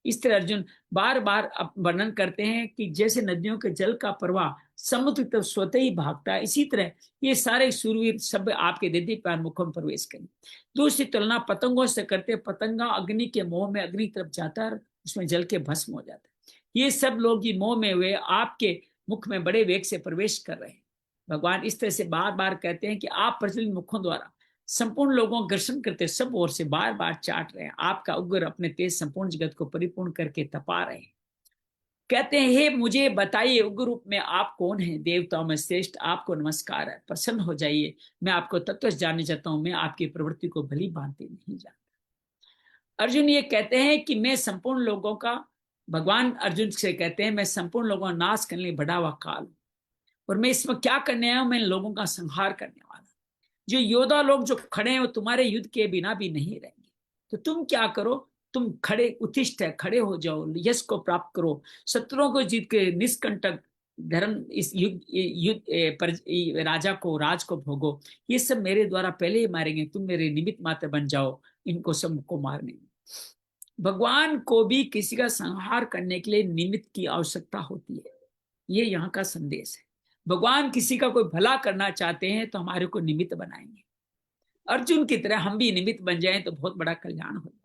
इस तरह अर्जुन बार बार वर्णन करते हैं कि जैसे नदियों के जल का प्रवाह समुद्र की तरफ स्वतः ही भागता है। इसी तरह ये सारे सूरवीर सब आपके दीदी प्यार मुखों में प्रवेश करें। दूसरी तुलना पतंगों से करते, पतंगा अग्नि के मोह में अग्नि तरफ जाता है, उसमें जल के भस्म हो जाता है। ये सब लोग ये मोह में हुए आपके मुख में बड़े वेग से प्रवेश कर रहे हैं। भगवान इस तरह से बार बार कहते हैं कि आप प्रज्वलित मुखों द्वारा संपूर्ण लोगों को घर्षण करते, सब ओर से बार बार चाट रहे हैं। आपका उग्र अपने तेज संपूर्ण जगत को परिपूर्ण करके तपा रहे हैं। कहते हैं, हे मुझे बताइए उग्र रूप में आप कौन हैं? देवताओं में श्रेष्ठ आपको नमस्कार है, प्रसन्न हो जाइए। मैं आपको तत्व जानना चाहता हूं, मैं आपकी प्रवृत्ति को भली भांति नहीं जानता। अर्जुन ये कहते हैं कि मैं संपूर्ण लोगों का, भगवान अर्जुन से कहते हैं, मैं संपूर्ण लोगों का नाश करने लिए बढ़ा हुआ काल हूं, और मैं इसमें क्या करने आया हूं? मैं लोगों का संहार करने वाला। जो योद्धा लोग जो खड़े हैं वो तुम्हारे युद्ध के बिना भी नहीं रहेंगे। तो तुम क्या करो? तुम खड़े उत्तिष्ठ है, खड़े हो जाओ, यश को प्राप्त करो, शत्रुओं को जीत के निष्कंटक धर्म इस युद्ध पर राजा को, राज को भोगो। ये सब मेरे द्वारा पहले ही मारेंगे, तुम मेरे निमित्त मात्र बन जाओ इनको सबको मारने में। भगवान को भी किसी का संहार करने के लिए निमित्त की आवश्यकता होती है। ये यहाँ का संदेश है। भगवान किसी का कोई भला करना चाहते हैं तो हमारे को निमित्त बनाएंगे। अर्जुन की तरह हम भी निमित्त बन जाएं तो बहुत बड़ा कल्याण हो जाए।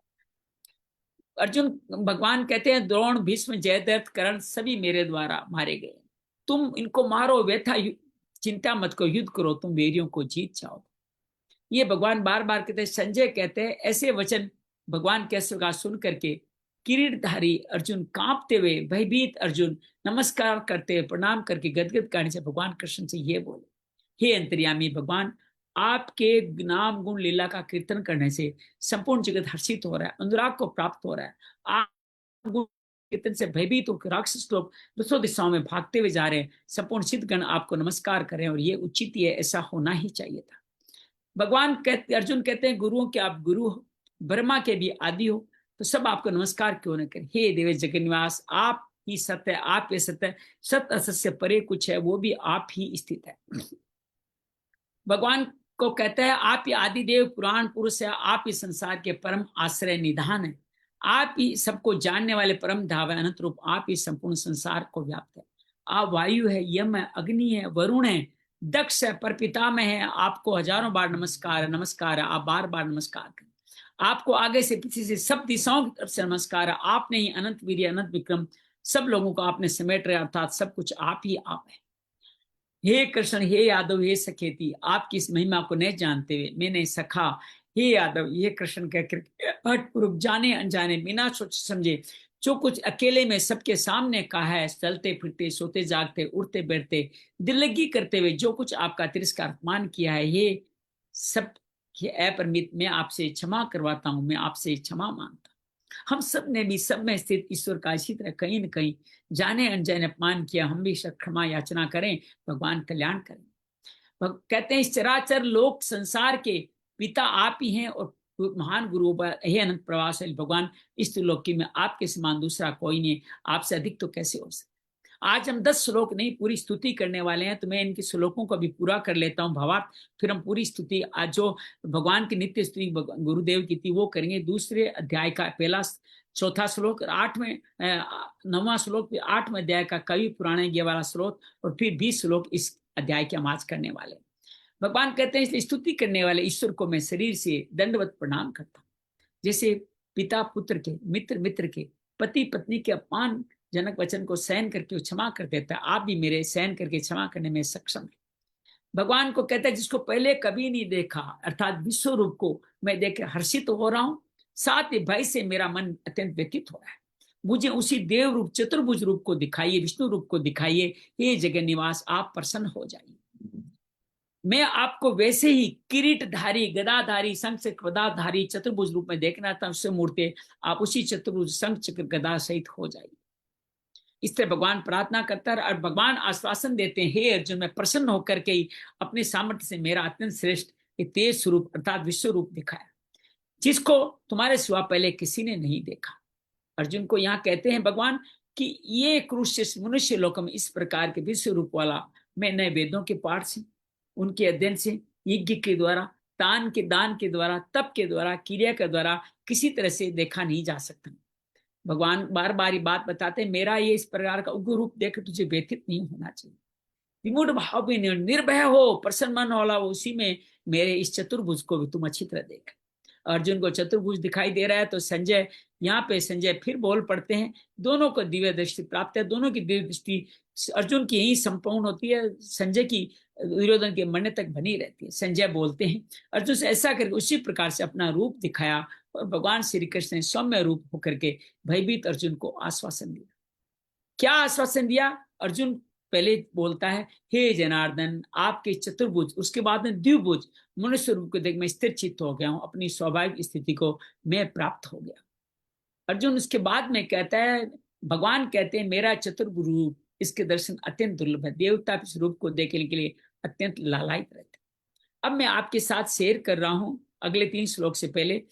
अर्जुन, भगवान कहते हैं, द्रोण, भीष्म, जयद्रथ, कर्ण सभी मेरे द्वारा मारे गए। तुम इनको मारो, व्यथा चिंता मत करो, युद्ध करो, तुम वीरों को जीत जाओ। ये भगवान बार बार कहते हैं। संजय कहते हैं, ऐसे वचन भगवान के स्वीकार सुन करके किरीटधारी अर्जुन कांपते हुए, भयभीत अर्जुन नमस्कार करते हुए, प्रणाम करके गदगद करने से भगवान कृष्ण से ये बोले, हे अंतर्यामी भगवान, आपके नाम गुण लीला का कीर्तन करने से संपूर्ण जगत हर्षित हो रहा है, अनुराग को प्राप्त हो रहा है। आप गुण कीर्तन से भयभीत होकर राक्षस लोग दूसरों दिशाओं में भागते हुए जा रहे हैं। संपूर्ण सिद्धगण आपको नमस्कार करें, और ये उचित ही है, ऐसा होना ही चाहिए था। भगवान कहते, अर्जुन कहते हैं, गुरुओं के आप गुरु हो, ब्रह्मा के भी आदि हो, तो सब आपको नमस्कार क्यों न करें? हे देव जगन्निवास, आप ही सत्य है, आप ही सत्य है, सत्य असत से परे कुछ है, वो भी आप ही स्थित है। भगवान को कहता है, आप ही आदिदेव पुराण पुरुष है, आप ही संसार के परम आश्रय निधान है, आप ही सबको जानने वाले परम धाव है, अनंत रूप, आप ही संपूर्ण संसार को व्याप्त है। आप वायु है, यम है, अग्नि है, वरुण है, दक्ष है, परपिता में है, आपको हजारों बार नमस्कार है, नमस्कार है, आप बार बार नमस्कार करें। आपको आगे से पीछे से सब दिशाओं की तरफ से नमस्कार है। आपने ही अनंत वीर्य, अनंत विक्रम, सब लोगों को आपने समेट रहे, अर्थात सब कुछ आप ही आप है। हे कृष्ण, हे यादव, हे सखेती, आपकी इस महिमा को नहीं जानते हुए मैंने सखा, हे यादव, हे कृष्ण कहकर हठपूर्वक जाने अनजाने बिना सोच समझे जो कुछ अकेले में सबके सामने कहा है, चलते फिरते, सोते जागते, उठते बैठते, दिल्लगी करते हुए जो कुछ आपका तिरस्कार अपमान किया है, ये सब अपरमित मैं आपसे क्षमा करवाता हूं, मैं आपसे क्षमा मांगता हूं। हम सब ने भी सब में स्थित ईश्वर का इसी तरह कहीं न कहीं जाने अनजाने अपमान किया, हम भी क्षमा याचना करें, भगवान कल्याण करें। कहते हैं, इस चराचर लोक संसार के पिता आप ही हैं, और महान गुरु हे अनंत प्रवास भगवान, इस त्रिलोकी में आपके समान दूसरा कोई नहीं, आपसे अधिक तो कैसे हो सकता। आज हम 10 श्लोक नहीं पूरी स्तुति करने वाले हैं, तो मैं इनके श्लोकों को भी पूरा कर लेता हूं भावार्थ, फिर हम पूरी स्तुति आज जो भगवान की नित्य स्तुति गुरुदेव की थी वो करेंगे। दूसरे अध्याय का पहला 4था श्लोक, 9वां श्लोक, 8वें अध्याय का कवि पुराणे ये वाला श्लोक, और फिर 20 श्लोक इस अध्याय के हम आज करने वाले। भगवान कहते हैं, इसलिए स्तुति करने वाले ईश्वर को मैं शरीर से दंडवत प्रणाम करता हूँ। जैसे पिता पुत्र के, मित्र मित्र के, पति पत्नी के अपमान जनक वचन को सहन करके क्षमा कर देता है, आप भी मेरे सहन करके क्षमा करने में सक्षम है। भगवान को कहता है, जिसको पहले कभी नहीं देखा, अर्थात विश्व रूप को मैं देख हर्षित हो रहा हूं, साथ ही भय से मेरा मन अत्यंत व्यतीत हो रहा है। मुझे उसी देव रूप, चतुर्भुज रूप को दिखाइए, विष्णु रूप को दिखाइए, हे जगन निवास, आप प्रसन्न हो जाइए। मैं आपको वैसे ही किरीटधारी, गदाधारी, शंख चक्र गदाधारी चतुर्भुज रूप में देखना था, उससे मूर्ति आप उसी चतुर्भुज शंख चक्र गदा सहित हो जाइए। इस तरह भगवान प्रार्थना करता है, और भगवान आश्वासन देते हैं, हे अर्जुन, मैं प्रसन्न होकर के ही अपने सामर्थ्य से मेरा अत्यंत श्रेष्ठ तेज स्वरूप अर्थात विश्व रूप दिखाया, जिसको तुम्हारे सिवा पहले किसी ने नहीं देखा। अर्जुन को यहाँ कहते हैं भगवान कि ये क्रूर मनुष्य लोक में इस प्रकार के विश्व रूप वाला मैं नए वेदों के पाठ से, उनके अध्ययन से, यज्ञ के द्वारा, दान के द्वारा, तप के द्वारा, क्रिया के द्वारा किसी तरह से देखा नहीं जा सकता। भगवान बार बार ये बात बताते हैं, मेरा ये इस प्रकार का उग्र रूप देख तुझे व्यथित नहीं होना चाहिए। विमूढ़ भाव भी नहीं, निर्भय हो, प्रसन्न मन वाला हो, उसी में मेरे इस चतुर्भुज को भी तुम अच्छी तरह देख। अर्जुन को चतुर्भुज दिखाई दे रहा है, तो संजय, यहाँ पे संजय फिर बोल पड़ते हैं, दोनों को दिव्य दृष्टि प्राप्त है, दोनों की दिव्य दृष्टि अर्जुन की यही संपूर्ण होती है, संजय की दुर्योधन के मरने तक बनी रहती है। संजय बोलते हैं, अर्जुन से ऐसा करके उसी प्रकार से अपना रूप दिखाया, और भगवान श्री कृष्ण ने सौम्य रूप होकर के भयभीत अर्जुन को आश्वासन दिया। क्या आश्वासन दिया? अर्जुन पहले बोलता है, हे जनार्दन, आपके चतुर्भुज, उसके बाद में द्विभुज मनुष्य रूप को देख मैं स्थिर चित्त हो गया हूं, अपनी स्वाभाविक स्थिति को मैं प्राप्त हो गया। अर्जुन उसके बाद में कहता है, भगवान कहते हैं मेरा चतुर्भुज रूप, इसके दर्शन अत्यंत दुर्लभ है, देवता इस रूप को देखने के लिए अत्यंत लालायित रहते। अब मैं आपके साथ शेयर कर रहा हूं अगले 3 श्लोक से पहले,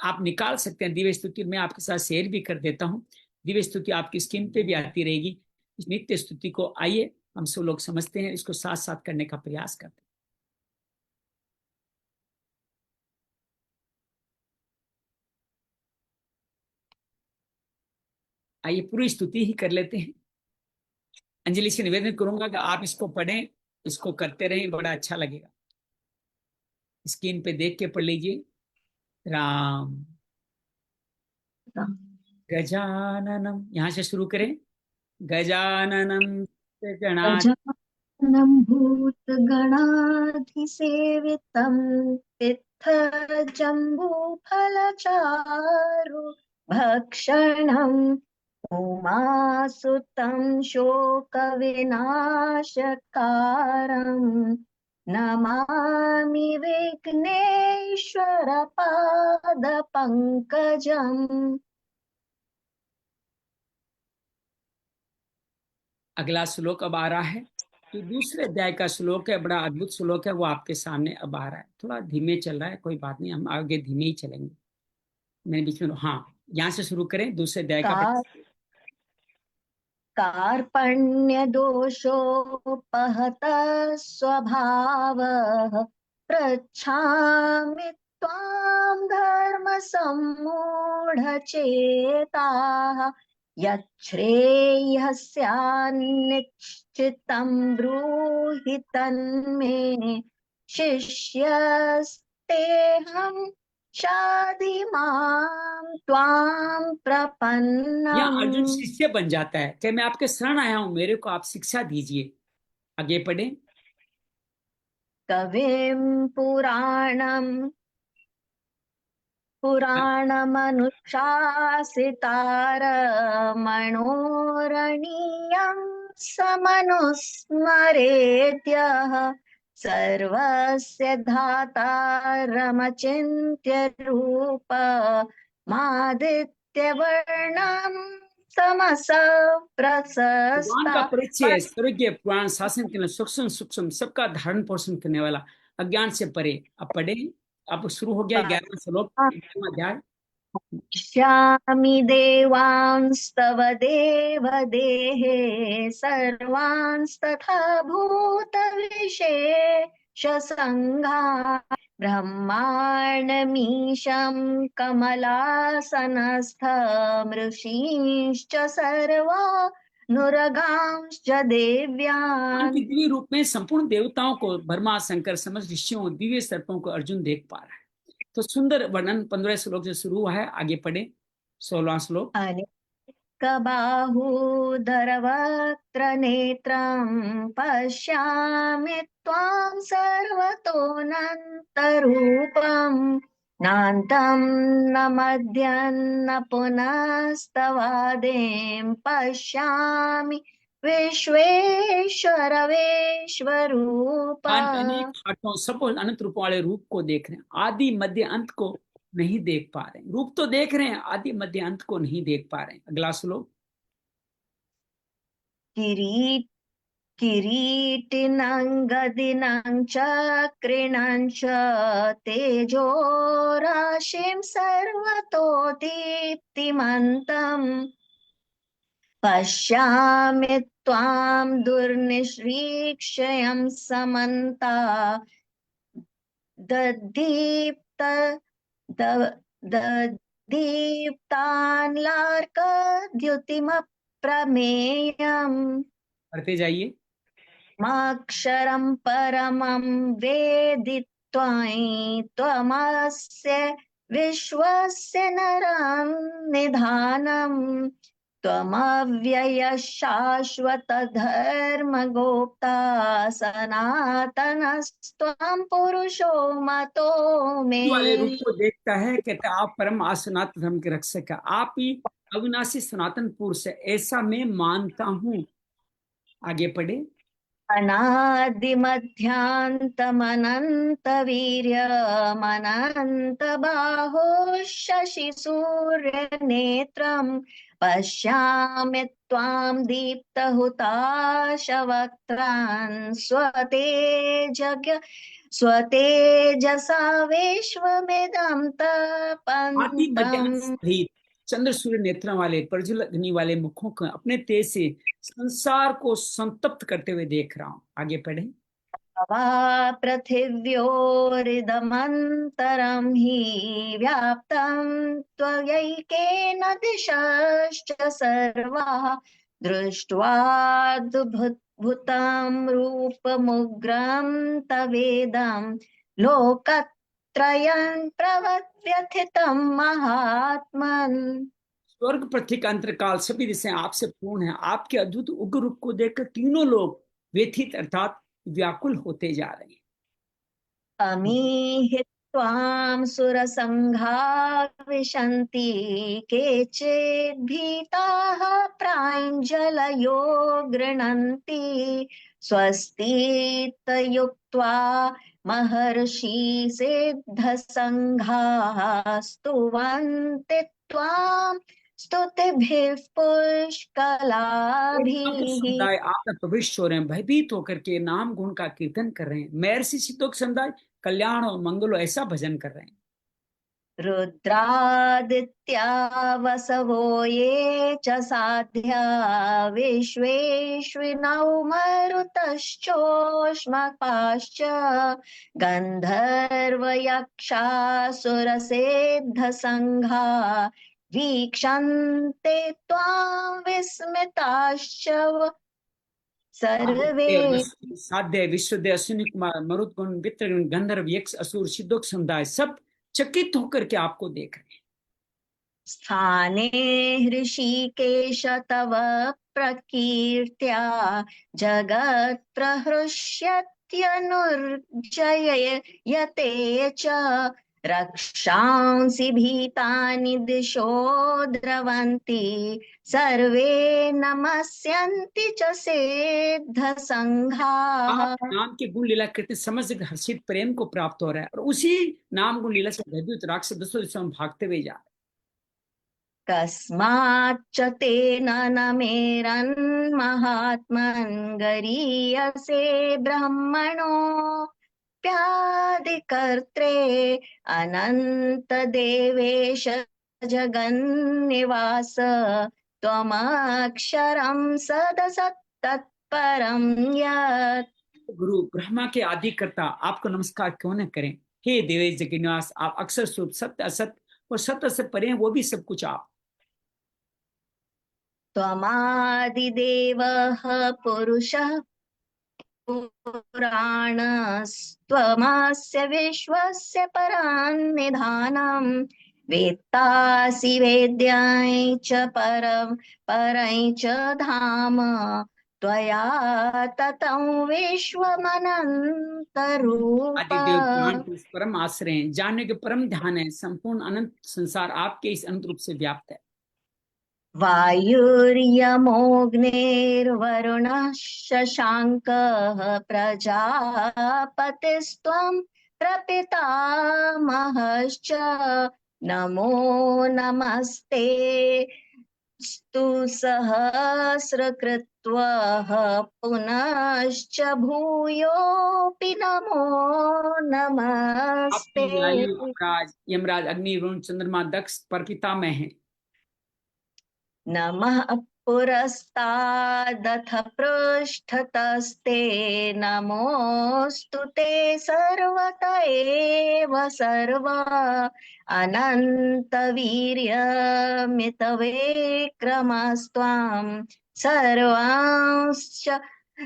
आप निकाल सकते हैं दिव्य स्तुति, मैं आपके साथ शेयर भी कर देता हूं। दिव्य स्तुति आपकी स्क्रीन पे भी आती रहेगी। इस नित्य स्तुति को आइए हम सब लोग समझते हैं, इसको साथ साथ करने का प्रयास करते हैं। आइए पूरी स्तुति ही कर लेते हैं। अंजलि से निवेदन करूंगा कि आप इसको पढ़ें, इसको करते रहें, बड़ा अच्छा लगेगा। स्क्रीन पे देख के पढ़ लीजिए। राम गजाननम, यहां से शुरू करें। गजाननम गणाधिसेवितं गजाननं भूतगणाधिसेवितं पित्थजम्बूफलचारु भक्षणं उमासुतं शोकविनाशकारं नमामि विघ्नेश्वरपादपङ्कजम्। अगला श्लोक अब आ रहा है, तो दूसरे अध्याय का श्लोक है, बड़ा अद्भुत श्लोक है, वो आपके सामने अब आ रहा है। थोड़ा धीमे चल रहा है, कोई बात नहीं, हम आगे धीमे ही चलेंगे। मैंने बीच में, हाँ, यहाँ से शुरू करें दूसरे अध्याय का। का कार्पण्यदोषोपहतः स्वभावः पृच्छामि त्वां धर्मसम्मूढचेताः यच्छ्रेयस्यान्निश्चितं ब्रूहि तन्मे शिष्यस्तेऽहं शाधि मां त्वां यहाँ अर्जुन प्रपन्नम्। शिष्य बन जाता है, क्या मैं आपके शरण आया हूं, मेरे को आप शिक्षा दीजिए। आगे पढ़े। कविं पुराणमनुशासितारमणोरणीयं समनुस्मरेद्यः सर्वस्य धातारमचिन्त्य रूप मादित्यवर्णं तमसः भगवान प्रशस्ता। का परिचय, स्वर्गीय पुराण शासन के लिए सूक्ष्म सूक्ष्म सबका धारण पोषण करने वाला, अज्ञान से परे। अब पढ़े, अब शुरू हो गया 11वां श्लोक, 11वां अध्याय। पश्यामि देवांस्तव देवदेहे सर्वांस्तथा भूतविशेषसङ्घा ब्रह्माण्डमीशं कमलासनस्थमृषींश्च सर्वा नुरगांश्च भगवान के देव्यान्। दिव्य रूप में संपूर्ण देवताओं को, ब्रह्मा शंकर समस्त ऋषियों दिव्य सर्पों को अर्जुन देख पा रहा है। तो सुंदर वर्णन 15 श्लोक से शुरू हुआ है, आगे पढ़े 16वां श्लोक। कबाहूदरवक्त्रनेत्रं पश्यामि त्वां सर्वतोऽनन्तरूपं नान्तं न मध्यं न पुनस्तवादिं पश्यामि विश्वेश्वर विश्वरूप। अनेक हाथों सब अनंत रूपों वाले रूप को देख रहे हैं, आदि मध्य अंत को नहीं देख पा रहे हैं। रूप तो देख रहे हैं, आदि मध्य अंत को नहीं देख पा रहे हैं। अगला श्लोक। किरीट किरीटिनं गदिनं चक्रिणं च तेजो राशिं सर्वतो दीप्तिमन्तम् पश्यामि त्वां दुर्निरीक्ष्यं समन्ता ददीप्त द- ददीप्तान्लार्कद्युतिमप्रमेयम्। पढ़ते जाइए। माक्षरं परमं वेदित्वायि त्वमस्य विश्वस्य नरं निधानम् त्वमव्ययः शाश्वतधर्मगोप्ता सनातनस्त्वं पुरुषो मतो मे। वाले रूप को देखता है, कहता है आप परम सनातन धर्म के रक्षक है, आप ही अविनाशी सनातन पुरुष है, ऐसा मैं मानता हूं। आगे पढ़े। अनादिमध्यान्तमनन्तवीर्यमनन्तबाहो शशिसूर्यनेत्रं पश्यामि त्वां दीप्तहुताशवक्त्रान् स्वतेजसा विश्वमिदं आदि मध्यान्ह तपन्तम्। सहित चंद्र सूर्य नेत्रों वाले प्रज्वल अग्नि वाले मुखों को अपने तेज से संसार को संतप्त करते हुए देख रहा हूं। आगे पढ़े। वा पृथिव्योरिदमन्तरं हि व्याप्तं त्वयैकेन दिशश्च सर्वाः दृष्ट्वाद्भुतं रूपमुग्रं तवेदं लोकत्रयं प्रव्यथितं महात्मन्। स्वर्ग पृथ्वी का अंतरकाल सभी दिशाएं आपसे पूर्ण है, आपके अद्भुत उग्र रूप को देखकर तीनों लोग व्यथित अर्थात व्याकुल होते जा रहे हैं। अमीहि त्वां सुरसङ्घा विशन्ति केचिद्भीताः प्राञ्जलयो गृह्णन्ति स्वस्तीत्युक्त्वा महर्षि सिद्धसङ्घाः स्तुवन्ति त्वां स्तुतिभिः और सब पुष्कलाभिः। समुदाय आपका प्रविष्ट हो रहे हैं, भयभीत होकर के नाम गुण का कीर्तन कर रहे हैं। महर्षि सिद्धों समुदाय कल्याण और मंगल ऐसा भजन कर रहे हैं। रुद्रादित्या वसवो ये च साध्या विश्वेश्विनौ मरुतश्चोष्मपाश्च गन्धर्वयक्षासुरसिद्धसङ्घा वीक्षन्ते त्वां विस्मिताश्च सर्वे। साध्य विश्वदय अश्विनी कुमार मरुत गुण वित्र गंधर्व यक्ष असुर सिद्धोक समुदाय सब चकित होकर के आपको देख रहे हैं। स्थाने हृषीकेश तव प्रकीर्त्या जगत् प्रहृष्यत्यनुर्जयते च रक्षांसि भीतानि दिशो द्रवन्ति सर्वे नमस्यन्ति च सिद्धसङ्घाः। आप नाम के गुण लीला कृति समझ हर्षित प्रेम को प्राप्त हो रहा है और उसी नाम गुण लीला से भयभीत राक्षस दसों दिशाओं में भागते हुए जा रहे हैं। कस्माच्च तेन न मेरन्महात्मन् गरीयसे ब्रह्मणोऽप्यादिकर्त्रे अनन्तदेवेश जगन्निवास त्वमक्षरं सदसत्तत्परं यत्। गुरु ब्रह्मा के आदि कर्ता आपको नमस्कार क्यों न करें। हे देवेश जगन्निवास, आप अक्षर स्वरूप सत्य असत और सत्य से परे हैं, वो भी सब कुछ आप। त्वमादिदेवः पुरुषः पुराणस्त्वमस्य विश्वस्य परान्निधानम् वेत्तासि वेद्याय च परं च धाम त्वया ततं विश्वमनन्तरूप। आदिदेव पुराण पुरुष परम आश्रय हैं, जानने के परम ध्यान है, संपूर्ण अनंत संसार आपके इस अनंत रूप से व्याप्त है। वायुर्यमोऽग्निर्वरुणः शशाङ्कः प्रजापतिस्त्वं प्रपितामहश्च नमो नमस्ते स्तु सहस्रकृत्वः पुनश्च भूयोऽपि नमो आप नमस्ते। वायु यमराज यमराज अग्नि वरुण चंद्रमा दक्ष पर पितामह हैं। नमः पुरस्तादथ पृष्ठतस्ते नमोऽस्तु ते सर्वत एव सर्व अनन्तवीर्यमितविक्रमस्त्वां सर्वांश्च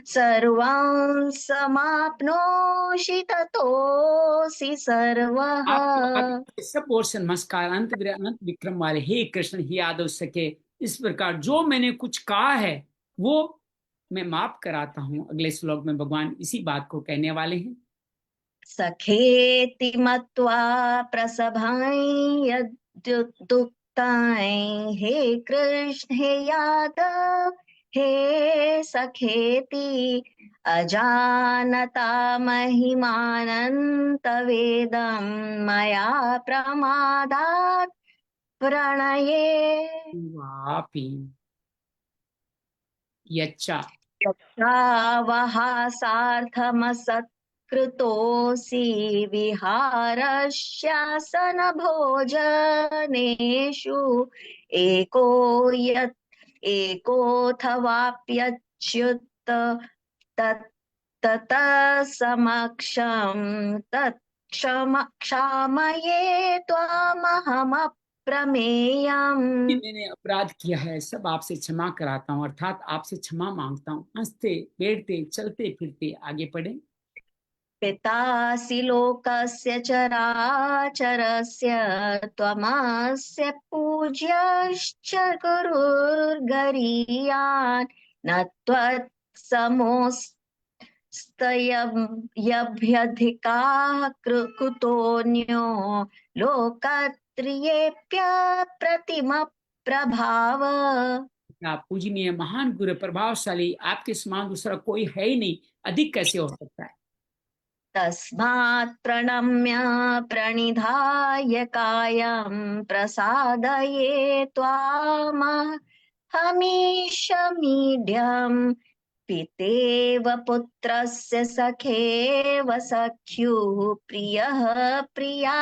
सर्वं समाप्नोषि ततोऽसि सर्वः। आपको आगे सब पोर्शन नमस्कार अनंत विक्रम वाले हे कृष्ण हे यादव सके, इस प्रकार जो मैंने कुछ कहा है वो मैं माफ कराता हूँ। अगले श्लोक में भगवान इसी बात को कहने वाले हैं। सखेति मत्वा प्रसभं यद्युक्तां हे कृष्ण हे यादव हे सखेति अजानता महिमानन्तवेदं मया प्रमादात् प्रणये वापी यच्चा वहासार्थमसत्कृतोऽसि विहारस्यासनभोजनेषु एको एकोऽथवाप्यच्युत ततः समक्षं क्षमये त्वामहमप्रमेयम्। मैंने अपराध किया है सब आपसे क्षमा कराता हूँ, अर्थात आपसे क्षमा मांगता हूँ। हंसते बैठते चलते फिरते आगे बढ़े। पितासि लोकस्य चराचरस्य त्वमस्य पूज्यश्च गुरुर्गरीयान् न त्वत्समोऽस्त्यभ्यधिकाः कुतोऽन्यो लोकत्रयेऽप्यप्रतिमप्रभाव। आप पूजनीय महान गुरु प्रभावशाली, आपके समान दूसरा कोई है ही नहीं, अधिक कैसे हो सकता है। तस्मात् प्रणम्य प्रणिधाय कायं प्रसादये त्वामहमीशमीड्यं पितेव पुत्रस्य सखेव सख्युः प्रियः प्रिया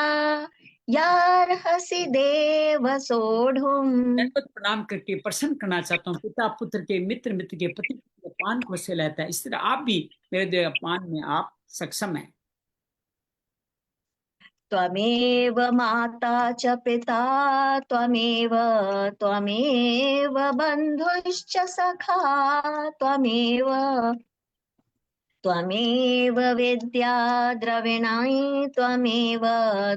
यार्हसि देव सोढुम्। दंडवत प्रणाम करके प्रसन्न करना चाहता हूँ। पिता पुत्र के मित्र मित्र के पति के पान को से लेता है, इस तरह आप भी मेरे देव अपमान में आप सक्षम हैं। त्वमेव माता च पिता त्वमेव त्वमेव बन्धुश्च सखा त्वमेव त्वमेव विद्या द्रविणी त्वमेव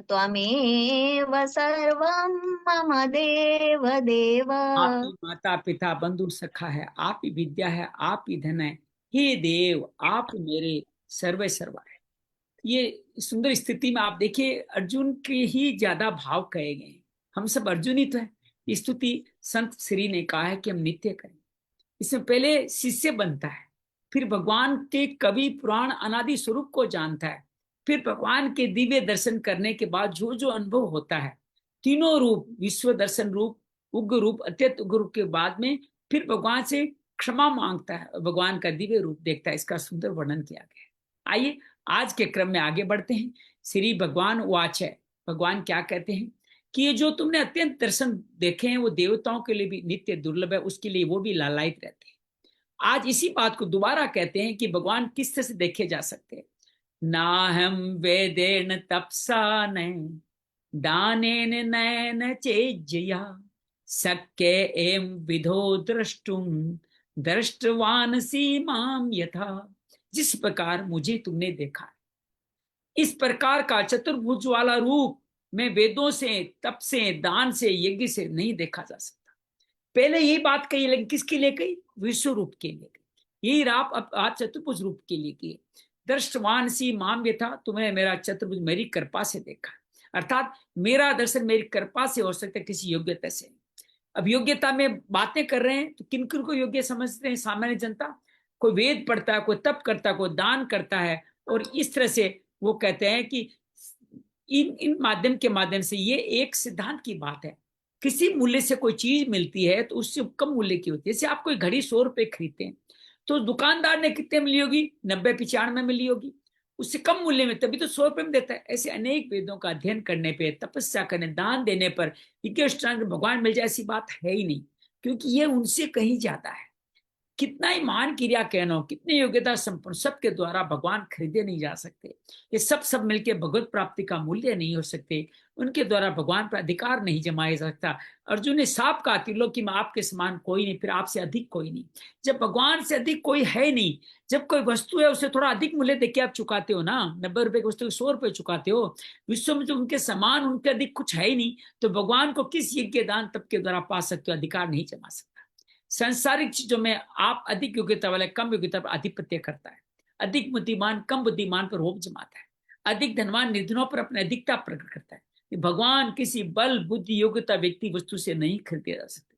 त्वमेव सर्वं मम देव देव। आप ही माता पिता बंधु सखा है, आप ही विद्या है, आप ही धन है। हे देव आप मेरे सर्वे सर्वा है। ये सुंदर स्थिति में आप देखिए अर्जुन के ही ज्यादा भाव कहे गए हैं। हम सब अर्जुन ही तो है। ये स्तुति संत श्री ने कहा है कि हम नित्य करें। इसमें पहले शिष्य बनता है, फिर भगवान के कवि पुराण अनादि स्वरूप को जानता है, फिर भगवान के दिव्य दर्शन करने के बाद जो जो अनुभव होता है, तीनों रूप विश्व दर्शन रूप उग्र रूप अत्यंत उग्र रूप के बाद में फिर भगवान से क्षमा मांगता है और भगवान का दिव्य रूप देखता है। इसका सुंदर वर्णन किया गया है। आइए आज के क्रम में आगे बढ़ते हैं। श्री भगवान वाच है, भगवान क्या कहते हैं कि ये जो तुमने अत्यंत दर्शन देखे हैं वो देवताओं के लिए भी नित्य दुर्लभ है, उसके लिए वो भी लालायित रहते हैं। आज इसी बात को दोबारा कहते हैं कि भगवान किस तरह से देखे जा सकते हैं। ना हम वेदेन तपसा न दानेन नैन चेज्जया शक्य एम विधो द्रष्टुम दृष्टवान सीमाम यथा। जिस प्रकार मुझे तुमने देखा है, इस प्रकार का चतुर्भुज वाला रूप मैं वेदों से तप से दान से यज्ञ से नहीं देखा जा सकता। पहले यही बात कही, लेकिन किसके लिए कही? विश्व रूप के लिए कही। यही राप अब आज चतुर्भुज रूप के लिए की। दृष्टवान सी माम यथा, तुम्हें मेरा चतुर्भुज मेरी कृपा से देखा, अर्थात मेरा दर्शन मेरी कृपा से हो सकता है, किसी योग्यता से। अब योग्यता में बातें कर रहे हैं तो किन किन को योग्य समझते हैं सामान्य जनता? कोई वेद पढ़ता है, कोई तप करता है, कोई दान करता है, और इस तरह से वो कहते हैं कि इन माध्यम के माध्यम से ये एक सिद्धांत की बात है। किसी मूल्य से कोई चीज मिलती है तो उससे कम मूल्य की होती है। जैसे आप कोई घड़ी 100 रुपए खरीदते हैं तो दुकानदार ने कितने मिली होगी? 90-95 मिली होगी, उससे कम मूल्य में, तभी तो 100 रुपए में देता है। ऐसे अनेक वेदों का अध्ययन करने पे, तपस्या करने, दान देने पर भगवान मिल जाए ऐसी बात है ही नहीं, क्योंकि ये उनसे कहीं ज्यादा है। कितना ही महान क्रिया कहना, कितनी योग्यता संपन्न, सबके द्वारा भगवान खरीदे नहीं जा सकते। ये सब मिलके भगवत प्राप्ति का मूल्य नहीं हो सकते, उनके द्वारा भगवान पर अधिकार नहीं जमाया जा सकता। अर्जुन ने साफ कहा, त्रिलोकी में आपके समान कोई नहीं, फिर आपसे अधिक कोई नहीं। जब भगवान से अधिक कोई है नहीं, जब कोई वस्तु है उसे थोड़ा अधिक मूल्य देके आप चुकाते हो ना, 90 रुपए की वस्तु को 100 रुपए चुकाते हो, विश्व में जो उनके समान, उनके अधिक कुछ है ही नहीं, तो भगवान को किस यज्ञ दान तप के द्वारा पा सकते हो? अधिकार नहीं जमा सकता। सांसारिक चीजों में आप अधिक योग्यता वाले कम योग्यता पर आधिपत्य करता है, अधिक बुद्धिमान कम बुद्धिमान पर रोब जमाता है, अधिक धनवान निर्धनों पर अपनी अधिकता प्रकट करता है। भगवान किसी बल बुद्धि योग्यता व्यक्ति वस्तु से नहीं खरीदे जा सकते।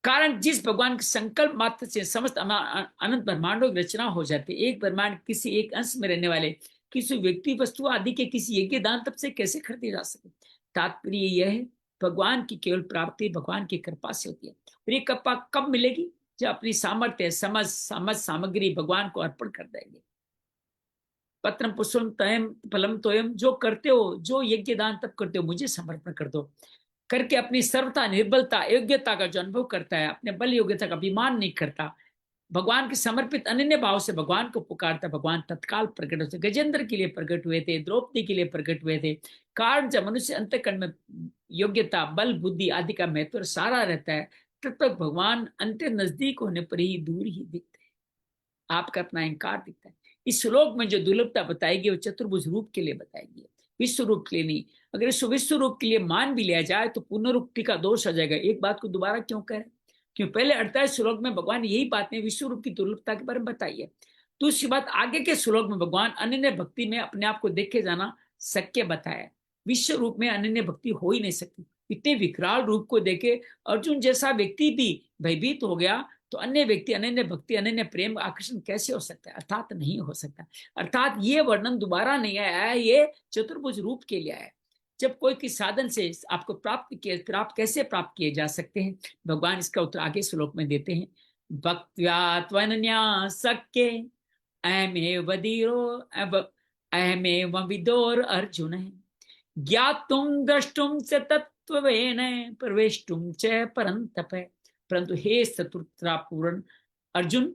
कारण जिस भगवान के संकल्प मात्र से समस्त अनंत ब्रह्मांडों की रचना हो जाती है, एक ब्रह्मांड किसी एक अंश में रहने वाले किसी व्यक्ति वस्तु आदि के किसी यज्ञ दान तप से कैसे खरीदे जा सके? तात्पर्य यह है, भगवान की केवल प्राप्ति भगवान की कृपा से होती है। और ये कृपा कब मिलेगी? जब अपनी सामर्थ्य समझ सामग्री भगवान को अर्पण कर देंगे। पत्रम पुष्पम तयम फलम तोयम, जो करते हो, जो यज्ञ दान तप करते हो, मुझे समर्पण कर दो करके अपनी सर्वता निर्बलता योग्यता का जो अनुभव करता है, अपने बल योग्यता का अभिमान नहीं करता, भगवान के समर्पित अनन्य भाव से भगवान को पुकारता, भगवान तत्काल प्रकट होते। गजेंद्र के लिए प्रकट हुए थे, द्रौपदी के लिए प्रकट हुए थे। कारण जब मनुष्य अंतःकरण में योग्यता बल बुद्धि आदि का महत्व सारा रहता है, तब तक भगवान अंत नजदीक होने पर ही दूर ही दिखते हैं, आपका अपना अहंकार दिखता है। इस श्लोक में जो दुर्लभता बताएगी वो चतुर्भुज रूप के लिए बताएगी, विश्व रूप के लिए नहीं। अगर इस विश्व रूप के लिए मान भी लिया जाए तो पुनरुक्ति का दोष आ जाएगा। एक बात को दोबारा क्यों कह रहे? क्यों पहले 48 श्लोक में भगवान यही बातें विश्व रूप की दुर्लभता के बारे में बताई है। दूसरी बात, आगे के श्लोक में भगवान अनन्य भक्ति में अपने आप को देखे जाना शक्य बताया। विश्व रूप में अनन्य भक्ति हो ही नहीं सकती। इतने विकराल रूप को देखे अर्जुन जैसा व्यक्ति भी भयभीत हो गया, तो अन्य व्यक्ति अनन्य भक्ति अनन्य प्रेम आकर्षण कैसे हो सकता है? अर्थात नहीं हो सकता। अर्थात ये वर्णन दोबारा नहीं आया है, ये चतुर्भुज रूप के लिए आया। जब कोई किस साधन से आपको प्राप्त कैसे प्राप्त किए जा सकते हैं, भगवान इसका उत्तर आगे श्लोक में देते हैं। भक्त्या त्वनन्या शक्य अहमेव अहमेव विदोर अर्जुन है ज्ञातुम द्रष्टुम च तत्त्वेन प्रवेष्टुम च परंतप। परंतु हे चतुर्था पूर्ण अर्जुन,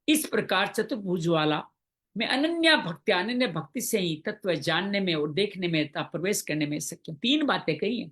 इस प्रकार चतुर्भुज वाला मैं अनन्य भक्ति से ही तत्व जानने में और देखने में तथा प्रवेश करने में सक्षम। तीन बातें कही हैं,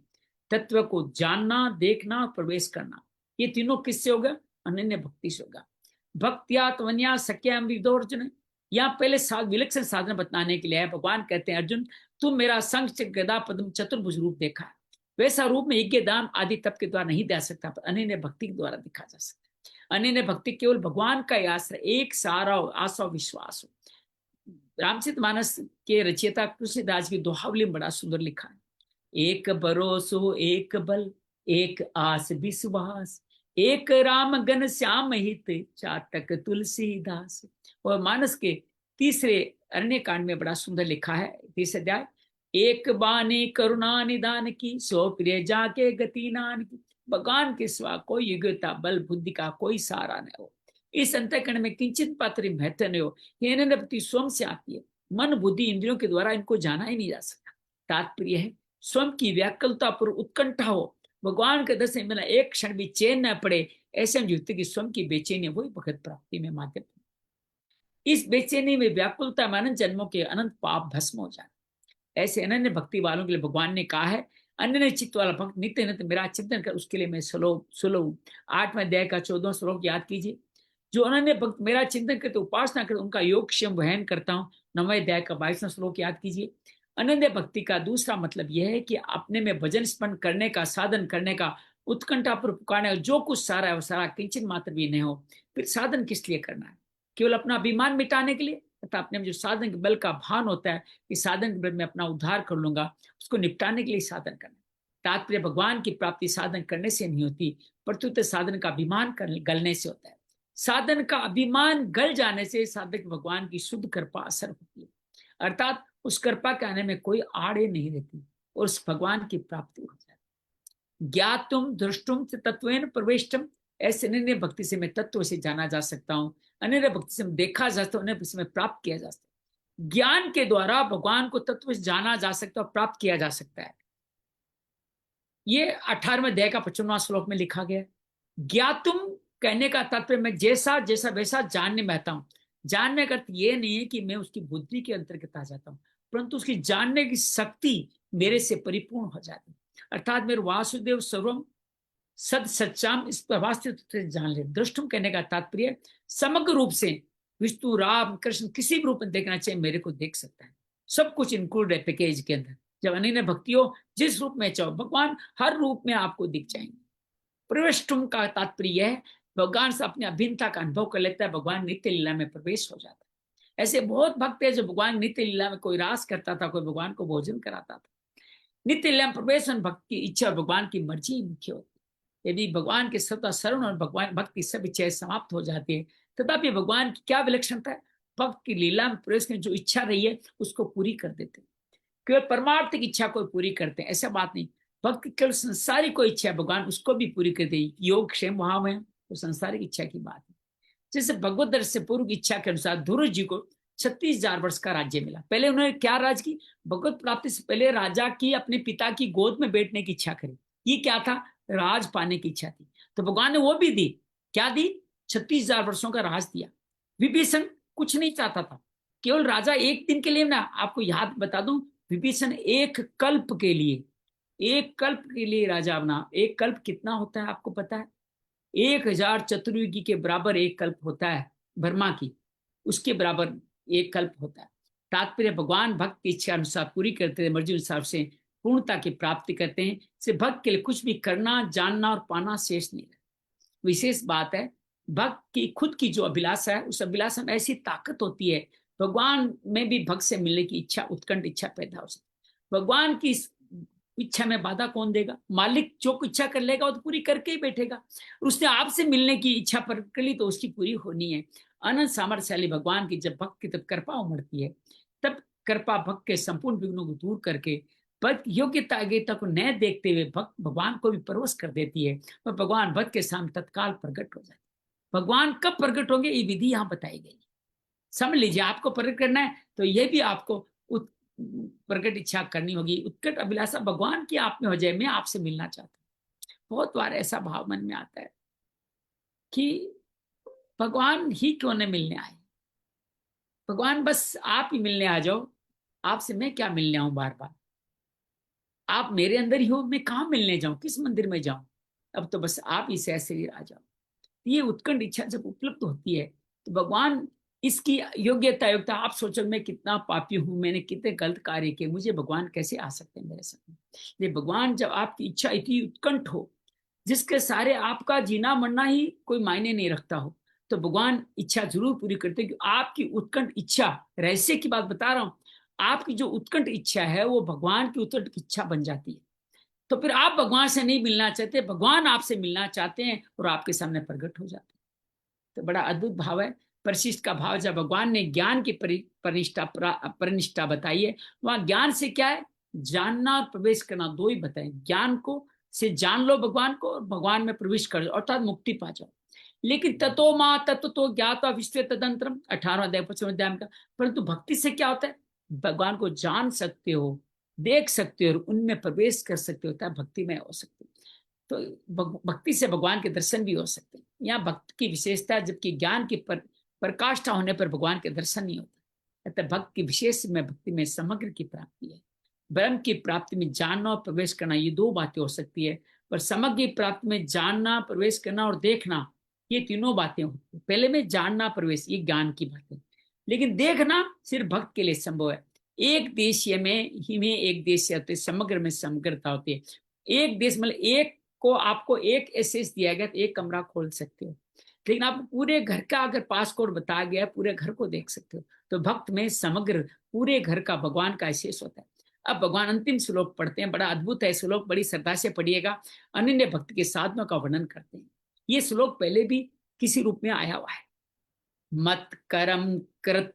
तत्व को जानना, देखना और प्रवेश करना। ये तीनों किससे होगा? अनन्य भक्ति से होगा। भक्त्या त्वन्या सख्या अर्जुन, यहाँ पहले विलक्षण साधन बताने के लिए है। भगवान कहते हैं अर्जुन, तुम मेरा शंख गदा पद्म चतुर्भुज रूप देखा है, वैसा रूप में यज्ञ दान आदि तप के द्वारा नहीं दे सकता, पर अनन्य भक्ति के द्वारा दिखा जा सकता। अनन्य भक्ति केवल भगवान का आश्रय, एक सारा आशा विश्वास हो। रामचरितमानस के रचयिता तुलसीदास की दोहावली में बड़ा सुंदर लिखा है। एक भरोसो एक बल एक आस विश्वास, एक राम घन श्याम हित चातक तुलसीदास। और मानस के तीसरे अरण्य कांड में बड़ा सुंदर लिखा है, तीसरे अध्याय, एक बानी करुणा निदान की, सो प्रिय जाके गति नान की। भगवान के सिवा कोई योग्यता बल बुद्धि का कोई सहारा न हो, इस अंतःकरण में किंचित पात्र महत्व नहीं हो। ये अनन्य स्वयं से आती है, मन बुद्धि इंद्रियों के द्वारा इनको जाना ही नहीं जा सकता। तात्पर्य है स्वयं की व्याकुलता पर उत्कंठा हो, भगवान के दर्शन बिना एक क्षण भी चैन न पड़े, ऐसे युक्त की स्वयं की बेचैनी वही भगत प्राप्ति में माध्यम। इस बेचैनी में व्याकुलता में अनंत जन्मों के अनंत पाप भस्म हो जाए। ऐसे अनन्य भक्ति वालों के लिए भगवान ने कहा है, अनन्य चित्त वाला भक्त नित्य नित्य मेरा चिंतन कर, उसके लिए मैं सुलभ 8वें अध्याय का 14वां श्लोक याद कीजिए। जो अनन्य भक्त मेरा चिंतन करते उपासना करते उनका योग क्षेम वहन करता हूँ। 9वें अध्याय का 22वां श्लोक याद कीजिए। अनन्य भक्ति का दूसरा मतलब यह है कि अपने में भजन स्मरण करने का, साधन करने का, उत्कंठा पर पुकारने का जो कुछ सारा है वो सारा किंचन मात्र भी नहीं हो। फिर साधन किस लिए करना है? केवल अपना अभिमान मिटाने के लिए, तथा अपने में जो साधन के बल का भान होता है कि साधन के बल में अपना उद्धार कर लूंगा, उसको निपटाने के लिए साधन करना। तात्पर्य भगवान की प्राप्ति साधन करने से नहीं होती, प्रत्युत साधन का अभिमान गलने से होता है। साधन का अभिमान गल जाने से साधक भगवान की शुद्ध कृपा असर होती है, अर्थात उस कृपा के आने में कोई आड़े नहीं रहती और उस भगवान की प्राप्ति हो जाती। ज्ञातुम दृष्टुम तत्वेन प्रवेष्टम, ऐसे अनन्य भक्ति से मैं तत्व से जाना जा सकता हूँ, अनन्य भक्ति से देखा जा सकता है, अनन्य भक्ति से प्राप्त किया जा सकता है। ज्ञान के द्वारा भगवान को तत्व से जाना जा सकता है और प्राप्त किया जा सकता है। ये 18वें अध्याय का 55वां श्लोक में लिखा गया। ज्ञातुम कहने का तात्पर्य मैं जैसा जैसा वैसा जानने में आता हूँ। जानने का अर्थ ये नहीं है कि मैं उसकी बुद्धि के अंतर्गत आ जाता हूँ, परंतु उसकी जानने की शक्ति मेरे से परिपूर्ण हो जाती है। अर्थात मेरे वासुदेव सर्वम सद सच्चाम, इस पर वास्तविक से जान ले। दृष्टुम कहने का तात्पर्य समग्र रूप से विष्णु राम कृष्ण किसी भी रूप में देखना चाहिए मेरे को देख सकता है, सब कुछ इंक्लूड है पैकेज के अंदर। जब अनन्य भक्ति हो, जिस रूप में चाहो भगवान हर रूप में आपको दिख जाएंगे। प्रविष्टुम का तात्पर्य है भगवान से अपने अभिन्नता का अनुभव कर लेता है, भगवान नित्य लीला में प्रवेश हो जाता है। ऐसे बहुत भक्त है जो भगवान नित्य लीला में कोई रास करता था, कोई भगवान को भोजन कराता था। नित्य लीला में प्रवेश भक्त की इच्छा और भगवान की मर्जी मुख्य होती है। यदि भगवान के सदा शरण और भगवान भक्त की सब इच्छाएं समाप्त हो जाती है, तथापि भगवान की क्या विलक्षणता है, भक्त की लीला में प्रवेश में जो इच्छा रही है उसको पूरी कर देते हैं। केवल परमार्थ की इच्छा को पूरी करते हैं ऐसा बात नहीं। भक्त केवल संसारिक कोई इच्छा है भगवान उसको भी पूरी कर दे, योग क्षेम वहां में तो संसारिक इच्छा की बात है। जैसे भगवत दर्शन से पूर्व इच्छा के अनुसार ध्रुव जी को 36,000 वर्ष का राज्य मिला। पहले उन्होंने क्या राज की, भगवत प्राप्ति से पहले राजा की अपने पिता की गोद में बैठने की इच्छा करी। ये क्या था, राज पाने की इच्छा थी, तो भगवान ने वो भी दी। क्या दी, 36,000 वर्षों का राज दिया। विभीषण कुछ नहीं चाहता था, केवल राजा एक दिन के लिए ना। आपको याद बता दूं, विभीषण एक कल्प के लिए, एक कल्प के लिए राजा बना। एक कल्प कितना होता है आपको पता है, 1,000 चतुर्युगी के बराबर एक कल्प होता है। ब्रह्मा की उसके बराबर एक कल्प होता है। तात्पर्य भगवान भक्त की इच्छा अनुसार पूरी करते हैं, मर्जी अनुसार से पूर्णता की प्राप्ति करते हैं। से भक्त के लिए कुछ भी करना जानना और पाना शेष नहीं है। विशेष बात है भक्त की खुद की जो अभिलाषा है, उस अभिलाषा में ऐसी ताकत होती है, भगवान में भी भक्त से मिलने की इच्छा, उत्कंठ इच्छा पैदा हो सकती है। भगवान की इच्छा में बाधा कौन देगा, मालिक जो इच्छा कर लेगा वो तो पूरी करके ही बैठेगा। उसने आपसे मिलने की इच्छा पर कर ली तो उसकी पूरी होनी है। अनंत सामर्थ्यशाली भगवान की जब भक्त की तब कृपा उमड़ती है, तब कृपा भक्त के संपूर्ण विघ्नों को दूर करके भक्त योग्यता योग्यता को न देखते हुए भक्त भगवान को भी परवश कर देती है, और भगवान भक्त के सामने तत्काल प्रकट हो जाते। भगवान कब प्रकट होंगे ये विधि यहाँ बताई गई, समझ लीजिए। आपको प्रकट करना है तो ये भी आपको प्रकट इच्छा करनी होगी, उत्कट अभिलाषा भगवान की आप में हो जाए, मैं आपसे मिलना चाहता हूँ। बहुत बार ऐसा भाव मन में आता है कि भगवान ही क्यों न मिलने आए, भगवान बस आप ही मिलने आ जाओ, आपसे मैं क्या मिलने आऊं बार बार, आप मेरे अंदर ही हो, मैं कहाँ मिलने जाऊं, किस मंदिर में जाऊं, अब तो बस आप ही से शरीर आ जाओ। ये उत्कंठ इच्छा जब उपलब्ध होती है तो भगवान इसकी योग्यता आप सोचो मैं कितना पापी हूं, मैंने कितने गलत कार्य किए, मुझे भगवान कैसे आ सकते हैं मेरे सामने। ये भगवान जब आपकी इच्छा इतनी उत्कंठ हो, जिसके सारे आपका जीना मरना ही कोई मायने नहीं रखता हो, तो भगवान इच्छा जरूर पूरी करते हैं। आपकी उत्कंठ इच्छा, रहस्य की बात बता रहा हूं, आपकी जो उत्कंठ इच्छा है वो भगवान की उत्कंठ इच्छा बन जाती है। तो फिर आप भगवान से नहीं मिलना चाहते, भगवान आपसे मिलना चाहते हैं और आपके सामने प्रकट हो जाते हैं। तो बड़ा अद्भुत भाव है। परिशिष्ट का भाव जब भगवान ने ज्ञान की परिनिष्ठा बताई है, वहां ज्ञान से क्या है, जानना और प्रवेश करना, दो ही बताए। ज्ञान को से जान लो भगवान को और भगवान में प्रवेश कर लो, अर्थात मुक्ति पा जाओ। लेकिन ततो माँ तत्व तो ज्ञाता विश्व तदंतरम, 18वां अध्याय 25वें अध्याय का। परंतु भक्ति से क्या होता है, भगवान को जान सकते हो, देख सकते हो और उनमें प्रवेश कर सकते हो, तब भक्ति में हो सकते हो। तो भक्ति से भगवान के दर्शन भी हो सकते हैं। यहाँ भक्त की विशेषता, जबकि ज्ञान की प्रकाष्ठा होने पर भगवान के दर्शन नहीं होता। अतः भक्त की विशेष में भक्ति में समग्र की प्राप्ति है। ब्रह्म की प्राप्ति में जानना और प्रवेश करना, ये दो बातें हो सकती है, पर समग्र की प्राप्ति में जानना, प्रवेश करना और देखना, ये तीनों बातें होती है। पहले में जानना प्रवेश, ये ज्ञान की बातें, लेकिन देखना सिर्फ भक्त के लिए संभव है। एक देशीय में ही में एक देशीय होते, समग्र में समग्रता होती है। एक देश मतलब एक को आपको एक एसेस दिया गया तो एक कमरा खोल सकते हो, लेकिन आप पूरे घर का अगर पासकोड बताया गया है, पूरे घर को देख सकते हो। तो भक्त में समग्र पूरे घर का भगवान का एसेस होता है। अब भगवान अंतिम श्लोक पढ़ते हैं, बड़ा अद्भुत है श्लोक, बड़ी श्रद्धा से पढ़िएगा। अनन्य भक्त के साधनों का वर्णन करते हैं। ये श्लोक पहले भी किसी रूप में आया हुआ है। मत करम कृत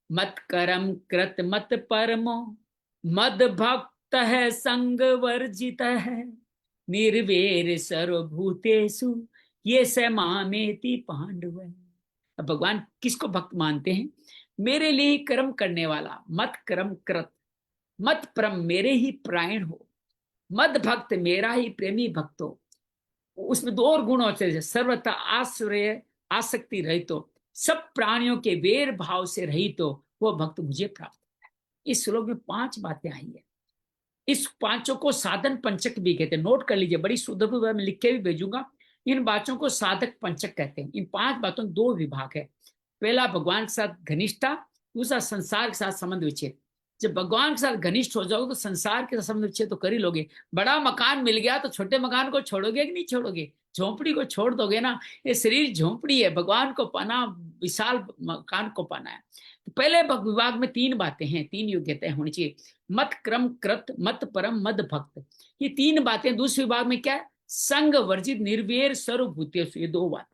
मत करम कृत मत परमो, मद भक्त है संग वर्जित है, निर्वेर सर्वभूतेषु ये स मामेति पांडव। अब भगवान किसको भक्त मानते हैं, मेरे लिए कर्म करने वाला, मत कर्म कृत, मत परम मेरे ही प्राण हो, मद भक्त मेरा ही प्रेमी भक्त हो, उसमें दो और गुण होते हैं, सर्वथा आश्रय आसक्ति रहित हो, सब प्राणियों के वेर भाव से रहित हो, वो भक्त मुझे प्राप्त होता है। इस श्लोक में 5 बातें आई है। इस पांचों को साधन पंचक भी कहते हैं, नोट कर लीजिए, बड़ी सुंदर में लिख के भी भेजूंगा। इन बातों को साधक पंचक कहते हैं। इन 5 बातों में 2 विभाग है। पहला भगवान के साथ घनिष्ठता, दूसरा संसार के साथ संबंध विच्छेद। जब भगवान के साथ घनिष्ठ हो जाओगे तो संसार के साथ संबंध विच्छेद तो कर ही लोगे। बड़ा मकान मिल गया तो छोटे मकान को छोड़ोगे कि नहीं छोड़ोगे? झोंपड़ी को छोड़ दोगे ना। ये शरीर झोंपड़ी है, भगवान को पाना विशाल मकान को पाना है। तो पहले विभाग में 3 बातें हैं, 3 योग्यताएं होनी चाहिए। मत क्रम कृत, मत परम, मद भक्त, ये 3 बातें। दूसरे विभाग में क्या है? संग वर्जित, निर्वेर, सर्वभूतेषु, ये 2 बात।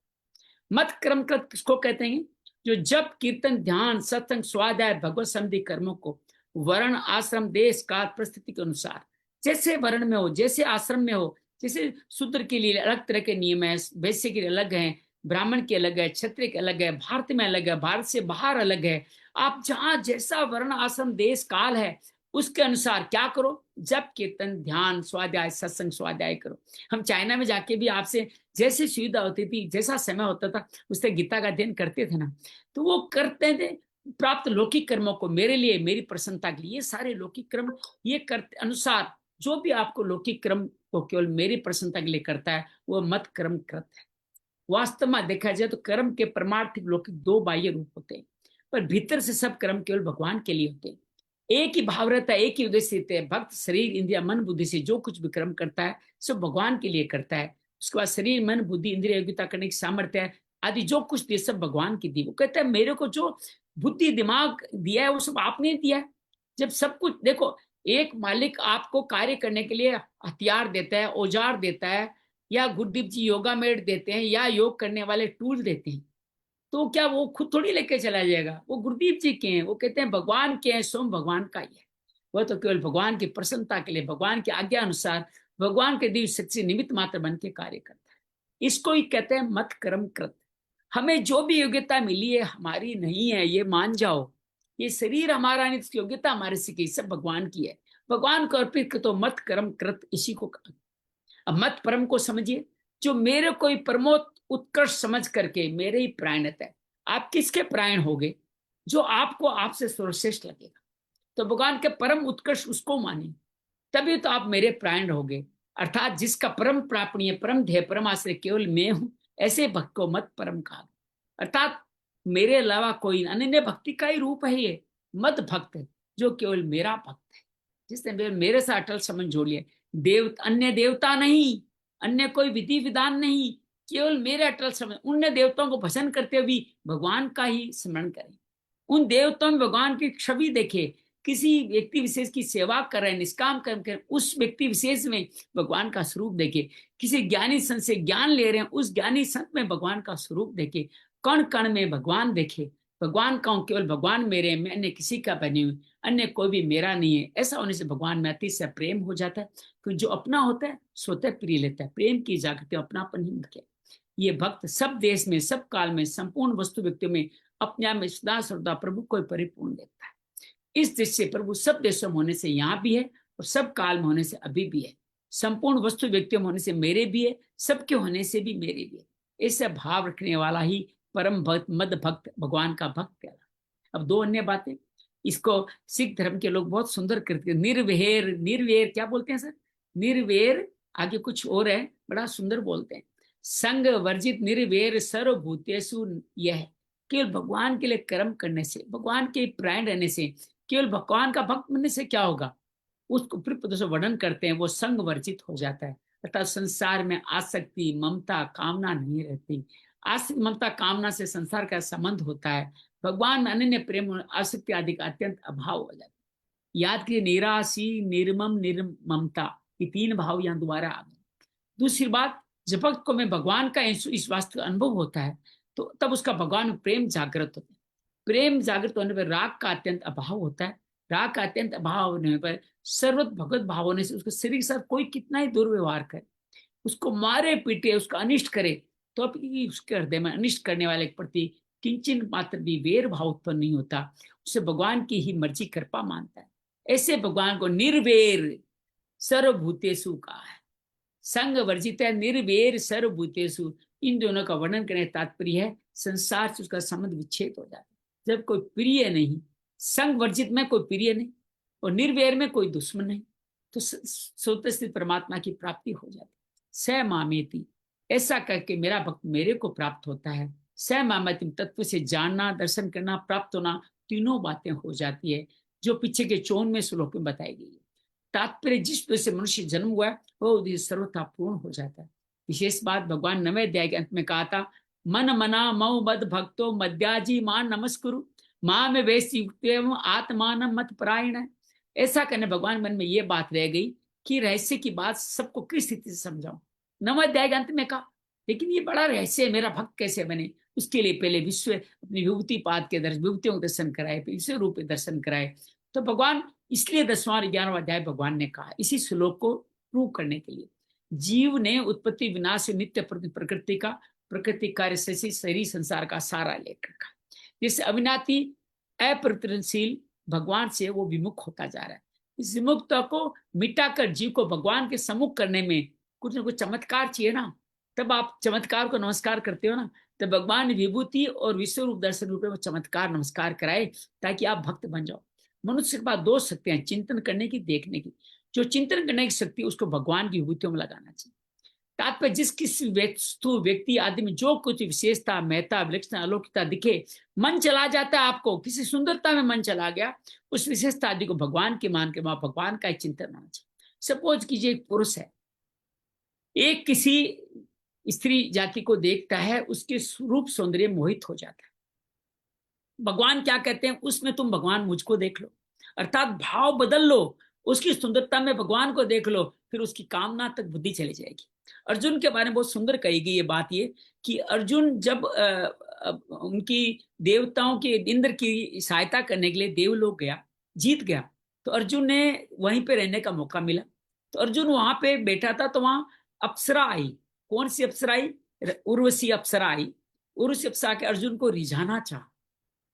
मत क्रम कृत किसको कहते हैं? जो जप कीर्तन ध्यान सत्संग स्वाध्याय भगवत संबंधी कर्मों को वर्ण आश्रम देश काल परिस्थिति के अनुसार, जैसे वर्ण में हो, जैसे आश्रम में हो, जैसे शूद्र के लिए अलग तरह के नियम है, वैश्य के लिए अलग है, ब्राह्मण के अलग है, क्षत्रिय के अलग है, भारत में अलग है, भारत से बाहर अलग है। आप जहां जैसा वर्ण आश्रम देश काल है उसके अनुसार क्या करो? जप कीर्तन ध्यान स्वाध्याय सत्संग स्वाध्याय करो। हम चाइना में जाके भी आपसे जैसी सुविधा होती थी, जैसा समय होता था, उससे गीता का अध्ययन करते थे ना, तो वो करते थे प्राप्त लौकिक कर्मों को मेरे लिए, मेरी प्रसन्नता के लिए। ये सारे लौकिक कर्म ये करते अनुसार जो भी आपको लौकिक कर्म को केवल मेरी प्रसन्नता के लिए करता है वो मत कर्म कृत है। वास्तव में देखा जाए तो कर्म के परमार्थिक लौकिक 2 बाह्य रूप होते हैं, पर भीतर से सब कर्म केवल भगवान के लिए होते हैं। एक ही भाव रहता है, एक ही उद्देश्य रहते हैं। भक्त शरीर इंद्रिया मन बुद्धि से जो कुछ भी कर्म करता है सब भगवान के लिए करता है। उसके बाद शरीर मन बुद्धि इंद्रिय योग्यता करने की सामर्थ्य है आदि जो कुछ दिए सब भगवान की दी। वो कहता है मेरे को जो बुद्धि दिमाग दिया है वो सब आपने दिया है। जब सब कुछ देखो, एक मालिक आपको कार्य करने के लिए हथियार देता है, औजार देता है, या गुरुदीप जी योगा मैट देते हैं, या योग करने वाले टूल देते हैं, तो क्या वो खुद थोड़ी लेके चला जाएगा? वो गुरुदीप जी के हैं, वो कहते हैं भगवान के हैं, स्वयं भगवान का ही है। वह तो केवल भगवान की प्रसन्नता के लिए, भगवान की आज्ञा अनुसार, भगवान के दिव्य शक्ति से निमित्त मात्र बन के कार्य करता है। इसको ही कहते हैं मत कर्म कृत। हमें जो भी योग्यता मिली है हमारी नहीं है, ये मान जाओ। ये शरीर हमारा नहीं, इसकी योग्यता हमारे से की, सब भगवान की है। भगवान को अर्पित तो मत कर्म कृत, इसी को। अब मत परम को समझिए, जो मेरे को परमोत उत्कर्ष समझ करके मेरे ही प्राणत है। आप किसके प्राण होगे? जो आपको आपसे सर्वश्रेष्ठ लगेगा। तो भगवान के परम उत्कर्ष उसको मानिए, तभी तो आप मेरे प्राण रहोगे। अर्थात जिसका परम प्रापणीय परम ध्येय परम आश्रय केवल मैं हूं, ऐसे भक्त को मत परम कहा। अर्थात मेरे अलावा कोई, अनन्य भक्ति का ही रूप है ये मत भक्त, जो केवल मेरा भक्त है, जिसने मेरे साथ अटल संबंध जोड़ लिया। अन्य देवता नहीं, अन्य कोई विधि विधान नहीं, केवल मेरे अटल संबंध। उन देवताओं को भजन करते हुए भी भगवान का ही स्मरण करें। उन देवताओं में भगवान की छवि देखे। किसी व्यक्ति विशेष की सेवा कर रहे हैं, निष्काम कर्म कर, उस व्यक्ति विशेष में भगवान का स्वरूप देखे। किसी ज्ञानी संत से ज्ञान ले रहे हैं, उस ज्ञानी संत में भगवान का स्वरूप देखे। कण कण में भगवान देखे। भगवान कहूं केवल भगवान मेरे, मैं अन्य किसी का बनी हूं, अन्य कोई भी मेरा नहीं है। ऐसा होने से भगवान में अति से प्रेम हो जाता है, क्योंकि जो अपना होता है स्वतः प्रिय लेता है। प्रेम की जागृति अपनापन ही मुख्य। ये भक्त सब देश में, सब काल में, संपूर्ण वस्तु व्यक्तियों में अपने आप में सदा सर्वदा प्रभु को परिपूर्ण देखता है। इस दृष्टि से प्रभु सब देशों में होने से यहाँ भी है और सब काल में होने से अभी भी है। संपूर्ण वस्तु व्यक्तियों में होने से मेरे भी है, सबके होने से भी मेरे भी है। ऐसे भाव रखने वाला ही परम भक्त मद भक्त भगवान का भक्त कहला। अब 2 अन्य बातें इसको सिख धर्म के लोग बहुत सुंदर करते हैं। निर्वेर, निर्वेर क्या बोलते हैं सर? निर्वेर आगे कुछ और है, बड़ा सुंदर बोलते हैं। संग वर्जित निर्वेर सर्वभूतेषु, यह केवल भगवान के लिए कर्म करने से, भगवान के प्राण रहने से, केवल भगवान का भक्त बनने से क्या होगा? उसको फिर वर्णन करते हैं, वो संग वर्जित हो जाता है। अर्थात संसार में आसक्ति ममता कामना नहीं रहती। आसक्ति ममता कामना से संसार का संबंध होता है। भगवान में अनन्य प्रेम आसक्ति आदि का अत्यंत अभाव हो जाता है। याद कीजिए, निराशी निर्मम निर्ममता, ये 3 भाव यहाँ दोबारा आ गए। दूसरी बात, जब भक्त को मैं भगवान का इस वास्तविक अनुभव होता है तो तब उसका भगवान में प्रेम जागृत होता है। प्रेम जागृत होने पर राग का अत्यंत अभाव होता है। राग का अत्यंत अभाव होने पर सर्वत भगवत भाव होने से उसके शरीर के साथ कोई कितना ही दुर्व्यवहार करे, उसको मारे पीटे, उसका अनिष्ट करे, तो भी उसके हृदय में अनिष्ट करने वाले के प्रति किंचन मात्र भी वेर भाव उत्पन्न नहीं होता। उसे भगवान की ही मर्जी कृपा मानता है। ऐसे भगवान को निर्वेर सर्वभूतेषु कहा है। संग वर्जित है, निर्वेर सर्वभूतेषु। इन दोनों का वर्णन करने तात्पर्य है संसार से उसका संबंध विच्छेद हो जाता है। जब कोई प्रिय नहीं, संग वर्जित में कोई प्रिय नहीं और निर्वैर में कोई दुश्मन नहीं, तो स्वतः स्थित परमात्मा की प्राप्ति हो जाती। स मामेति, ऐसा करके मेरा भक्त मेरे को प्राप्त होता है। स मामेति, तत्व से जानना, दर्शन करना, प्राप्त होना, तीनों बातें हो जाती है जो पीछे के 54वें श्लोक में बताई गई है। तात्पर्य जिस वजह से मनुष्य जन्म हुआ है वो उद्देश्य सर्वथा पूर्ण हो जाता है। विशेष बात भगवान 9वें अध्याय के अंत में कहा था, मन मना मऊ मद भक्तो मद्याजी मान नमस्कुरु माँ में वैश्य आत्मान मत परायण है। ऐसा करने भगवान मन में ये बात रह गई कि रहस्य की बात सबको किस स्थिति से समझाऊं। 9वें अध्याय के अंत में कहा, लेकिन ये बड़ा रहस्य है, मेरा भक्त कैसे बने, उसके लिए पहले विश्व अपनी विभूति पाद के दर्शन, विभूतियों के दर्शन कराए, विश्व रूप के दर्शन कराए। तो भगवान इसलिए 10वां और 11वां अध्याय भगवान ने कहा इसी श्लोक को प्रूव करने के लिए। जीव ने उत्पत्ति विनाश नित्य प्रकृति का, प्रकृति कार्य से शरीर संसार का सारा लेकर कहा। जिससे अविनाती अपरिवर्तनशील भगवान से वो विमुख होता जा रहा है। इस विमुखता को मिटाकर जीव को भगवान के सम्मुख करने में कुछ न कुछ चमत्कार चाहिए ना। तब आप चमत्कार को नमस्कार करते हो ना, तो भगवान विभूति और विश्व रूप दर्शन रूप में चमत्कार नमस्कार कराए ताकि आप भक्त बन जाओ। मनुष्य के पास 2 शक्तियां हैं, चिंतन करने की, देखने की। जो चिंतन करने की शक्ति उसको भगवान की विभूतियों में लगाना चाहिए। तात्पर्य जिस किसी वस्तु, व्यक्ति आदि में जो कुछ विशेषता, महत्ता, विलक्षण, अलौकिकता दिखे, मन चला जाता है आपको, किसी सुंदरता में मन चला गया, उस विशेषता आदि को भगवान के मान के वहां भगवान का चिंतन होना चाहिए। सपोज कीजिए एक पुरुष है, एक किसी स्त्री जाति को देखता है, उसके रूप सौंदर्य मोहित हो जाता है। भगवान क्या कहते हैं, उसमें तुम भगवान मुझको देख लो, अर्थात भाव बदल लो, उसकी सुंदरता में भगवान को देख लो, फिर उसकी कामना तक बुद्धि चली जाएगी। अर्जुन के बारे में बहुत सुंदर कही गई ये बात, ये कि अर्जुन जब उनकी देवताओं के इंद्र की सहायता करने के लिए देवलोक गया, जीत गया, तो अर्जुन ने वहीं पे रहने का मौका मिला। तो अर्जुन वहां पे बैठा था, तो वहां अप्सरा आई। कौन सी अप्सरा आई? उर्वशी अप्सरा आई। उर्वशी अप्सरा के अर्जुन को रिझाना चाहा,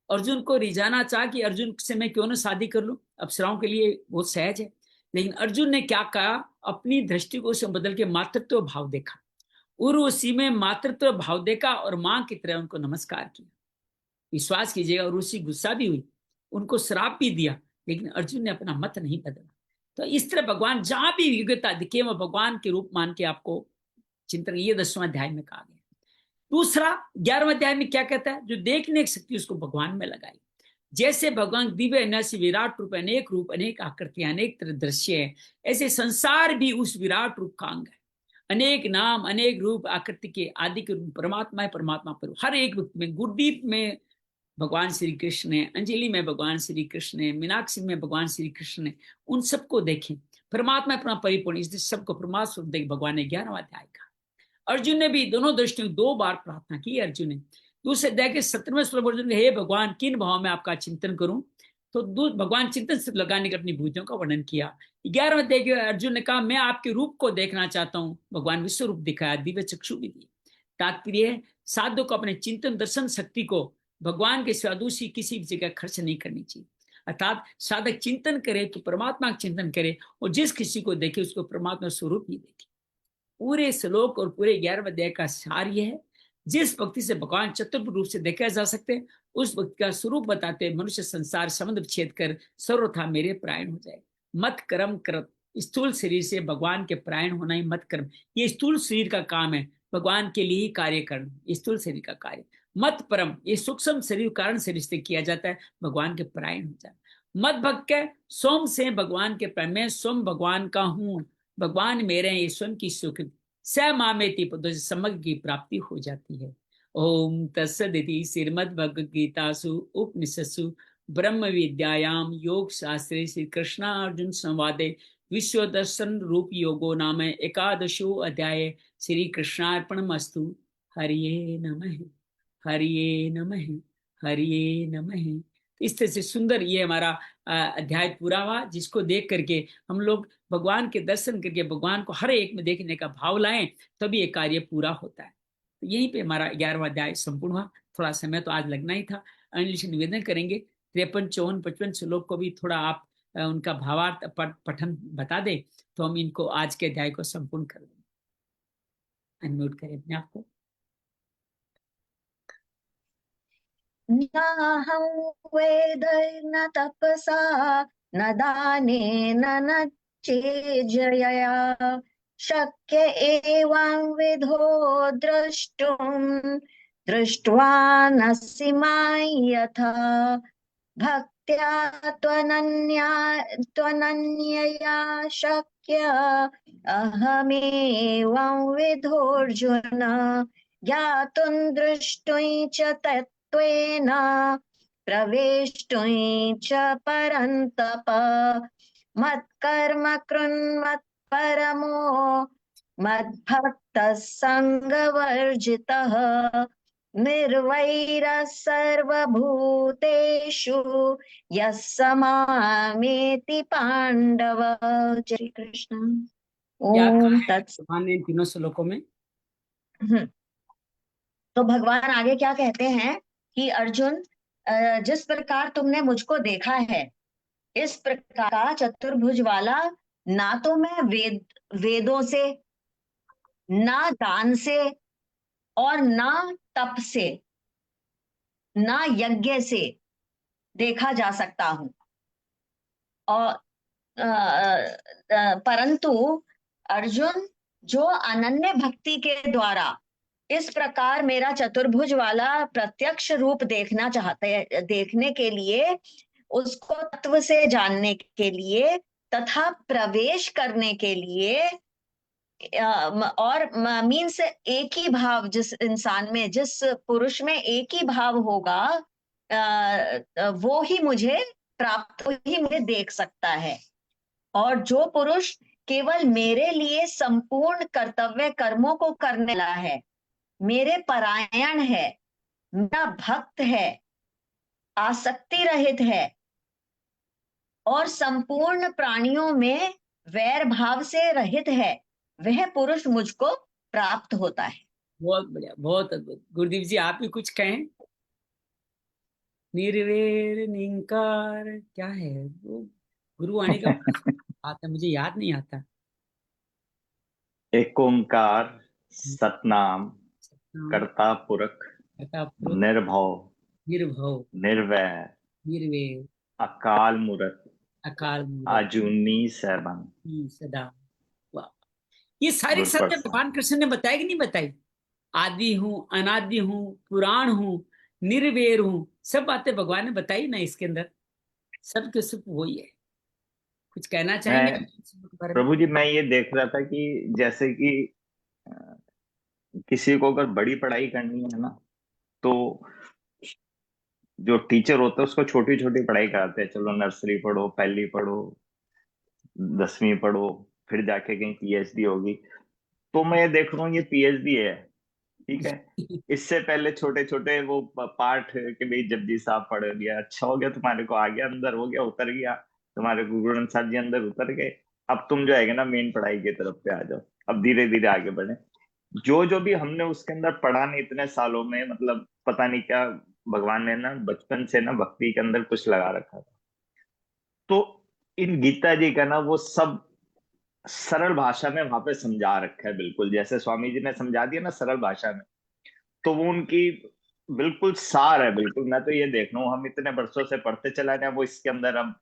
अर्जुन को रिझाना चाह कि अर्जुन से मैं क्यों ना शादी कर लूं, अप्सराओं के लिए बहुत सहज है। लेकिन अर्जुन ने क्या कहा, अपनी दृष्टि को से बदल के मातृत्व भाव देखा, उर्वशी में मातृत्व भाव देखा और मां की तरह उनको नमस्कार किया। विश्वास कीजिएगा उर्वशी गुस्सा भी हुई, उनको श्राप भी दिया, लेकिन अर्जुन ने अपना मत नहीं बदला। तो इस तरह भगवान जहां भी योग्यता दिखे वह भगवान के रूप मान के आपको चिंतन, ये 10वां अध्याय में कहा गया। दूसरा 11वां अध्याय में क्या कहता है, जो देखने की शक्ति उसको भगवान में लगाई। जैसे भगवान दिव्य अनासी विराट रूप, अनेक रूप, अनेक आकृतियां, अनेक तरह दृश्य है, ऐसे संसार भी उस विराट रूप का अंग है। अनेक नाम, अनेक रूप, आकृति के आदि के रूप परमात्मा है। परमात्मा पर हर एक व्यक्ति में, गुरदीप में भगवान श्री कृष्ण है, अंजलि में भगवान श्री कृष्ण है, मीनाक्षी में भगवान श्री कृष्ण है। उन सबको देखें, परमात्मा अपना परिपूर्ण, इस सबको परमात्मा देख भगवान ने 11वां अध्याय का। अर्जुन ने भी दोनों दृष्टियों 2 बार प्रार्थना की। अर्जुन ने दूसरे अध्याय के 17वें श्लोक अर्जुन ने, हे भगवान किन भाव में आपका चिंतन करूं, तो भगवान चिंतन से लगाने के अपनी भूतियों का वर्णन किया। 11वें अध्याय के अर्जुन ने कहा, मैं आपके रूप को देखना चाहता हूं। भगवान विश्व रूप दिखाया, दिव्य चक्षु भी दिए। तात्पर्य है साधु को अपने चिंतन दर्शन शक्ति को भगवान के सिवा दूसरी किसी भी जगह खर्च नहीं करनी चाहिए। अर्थात साधक चिंतन करे तो परमात्मा का चिंतन करे, और जिस किसी को देखे उसको परमात्मा स्वरूप ही देखे। पूरे श्लोक और पूरे 11वें अध्याय का सार यह है, जिस भक्ति से भगवान चतुर्थ रूप से देखा जा सकते हैं, उस भक्ति का स्वरूप बताते मनुष्य संसार संबंध छेद कर सर्वथा मेरे प्रायण हो जाए। मत कर्म कर, स्थूल शरीर से भगवान के प्रायण होना ही मत कर्म। ये स्थूल शरीर का काम है, भगवान के लिए ही कार्य करना, स्थूल शरीर का कार्य। मत परम, ये सूक्ष्म शरीर कारण शरीर से किया जाता है, भगवान के प्रायण हो जाए। मत भक्त के सोम से भगवान के प्राण, मैं स्वयं भगवान का हूं, भगवान मेरे हैं, ये स्वयं की स्वीकृति। स मामेति पदों से समग्र की प्राप्ति हो जाती है। ओम तत्सदिति श्रीमद्भगवद्गीतासु उपनिषत्सु ब्रह्म विद्यायाम योग शास्त्रे श्री कृष्णार्जुन संवादे विश्व दर्शन रूप योगो नाम एकादशो अध्याय। श्री कृष्णार्पणमस्तु। हरिये नमः, हरिये नमः, हरिये नमः। इस तरह से सुंदर ये हमारा अध्याय पूरा हुआ, जिसको देख करके हम लोग भगवान के दर्शन करके भगवान को हर एक में देखने का भाव लाएं, तभी ये कार्य पूरा होता है। तो यहीं पे हमारा 11वां अध्याय संपूर्ण हुआ। थोड़ा समय तो आज लगना ही था। अनिल से निवेदन करेंगे 53, 54, 55 श्लोक को भी थोड़ा आप उनका भावार्थ पठन बता दें, तो हम इनको आज के अध्याय को संपूर्ण कर दें। अनम्यूट करें अपने आप को। नाहं वेद न तपसा न दानेन न चेज्जया शक्य एवं विधो द्रष्टुं दृष्ट्वा नसि मां यथा भक्त्या त्वनन्यया शक्य अहमेवं विधोऽर्जुन ज्ञातुं दृष्टुं च तत्त्वेन प्रवेष्टुं च परन्तप मत्कर्म कृन्मत्परमो मद्भक्तः सङ्गवर्जितः निर्वैरः सर्वभूतेषु यः स मामेति पांडव। जय श्री कृष्ण। क्या कहा ओम है तत्सत। भगवान ने इन तीनों श्लोकों में? तो भगवान आगे क्या कहते हैं कि अर्जुन, जिस प्रकार तुमने मुझको देखा है, इस प्रकार का चतुर्भुज वाला ना तो मैं वेदों से, ना दान से, और ना तप से, ना यज्ञ से देखा जा सकता हूं। और परंतु अर्जुन, जो अनन्य भक्ति के द्वारा इस प्रकार मेरा चतुर्भुज वाला प्रत्यक्ष रूप देखना चाहते हैं, देखने के लिए, उसको तत्व से जानने के लिए तथा प्रवेश करने के लिए, और मीन्स एक ही भाव, जिस इंसान में, जिस पुरुष में एक ही भाव होगा, वो ही मुझे प्राप्त, वो ही मुझे देख सकता है। और जो पुरुष केवल मेरे लिए संपूर्ण कर्तव्य कर्मों को करने वाला है, मेरे परायण है, मेरा भक्त है, आसक्ति रहित है, और संपूर्ण प्राणियों में वैर भाव से रहित है, वह पुरुष मुझको प्राप्त होता है। बहुत बढ़िया, बहुत अद्भुत। गुरुदेव जी आप भी कुछ कहें। निर्वेर निंकार क्या है वो? गुरुवाणी का आता, मुझे याद नहीं आता। एक ओंकार, सतनाम, सतनाम, कर्ता पुरख, कर्ता पुरुष, निर्भव, निर्भव, निर्वैर, निर्वैर, अकाल मूरत, अकाल मूरत, अजूनी सैभं। सदा। वाह! ये सारी गुड सत्य पर्सन। भगवान कृष्ण ने बताई कि नहीं बताई? आदि हूँ, अनादि हूँ, पुराण हूँ, निर्वेर हूँ, सब बातें भगवान ने बताई ना इसके अंदर। सब के सब वही है। कुछ कहना चाहेंगे मैं, आप इस बारे में? प्रभु जी, मैं ये देख रहा था कि जैसे कि अ, किसी को अगर बड़ी पढ़ाई करनी है ना, तो जो टीचर होता है उसको छोटी छोटी पढ़ाई कराते हैं। चलो नर्सरी पढ़ो, पहली पढ़ो, 10वीं पढ़ो, फिर जाके कहीं पीएचडी होगी। तो मैं ये देख रहा हूँ, ये पीएचडी है, ठीक है। इससे पहले छोटे छोटे वो पाठ के भाई जपजी साहब पढ़ लिया, अच्छा हो गया, तुम्हारे को आ गया, अंदर हो गया, उतर गया, तुम्हारे गुरु ग्रंथ साहब जी अंदर उतर गए। अब तुम जो है ना मेन पढ़ाई की तरफ पे आ जाओ, अब धीरे धीरे आगे बढ़े। जो जो भी हमने उसके अंदर पढ़ा नहीं इतने सालों में, मतलब पता नहीं क्या भगवान ने ना बचपन से ना भक्ति के अंदर कुछ लगा रखा था। तो इन गीता जी का ना वो सब सरल भाषा में वहां पे समझा रखा है, बिल्कुल जैसे स्वामी जी ने समझा दिया ना सरल भाषा में। तो वो उनकी बिल्कुल सार है, बिल्कुल। मैं तो ये देख रहा हूँ, हम इतने वर्षों से पढ़ते चला रहे हैं, वो इसके अंदर अब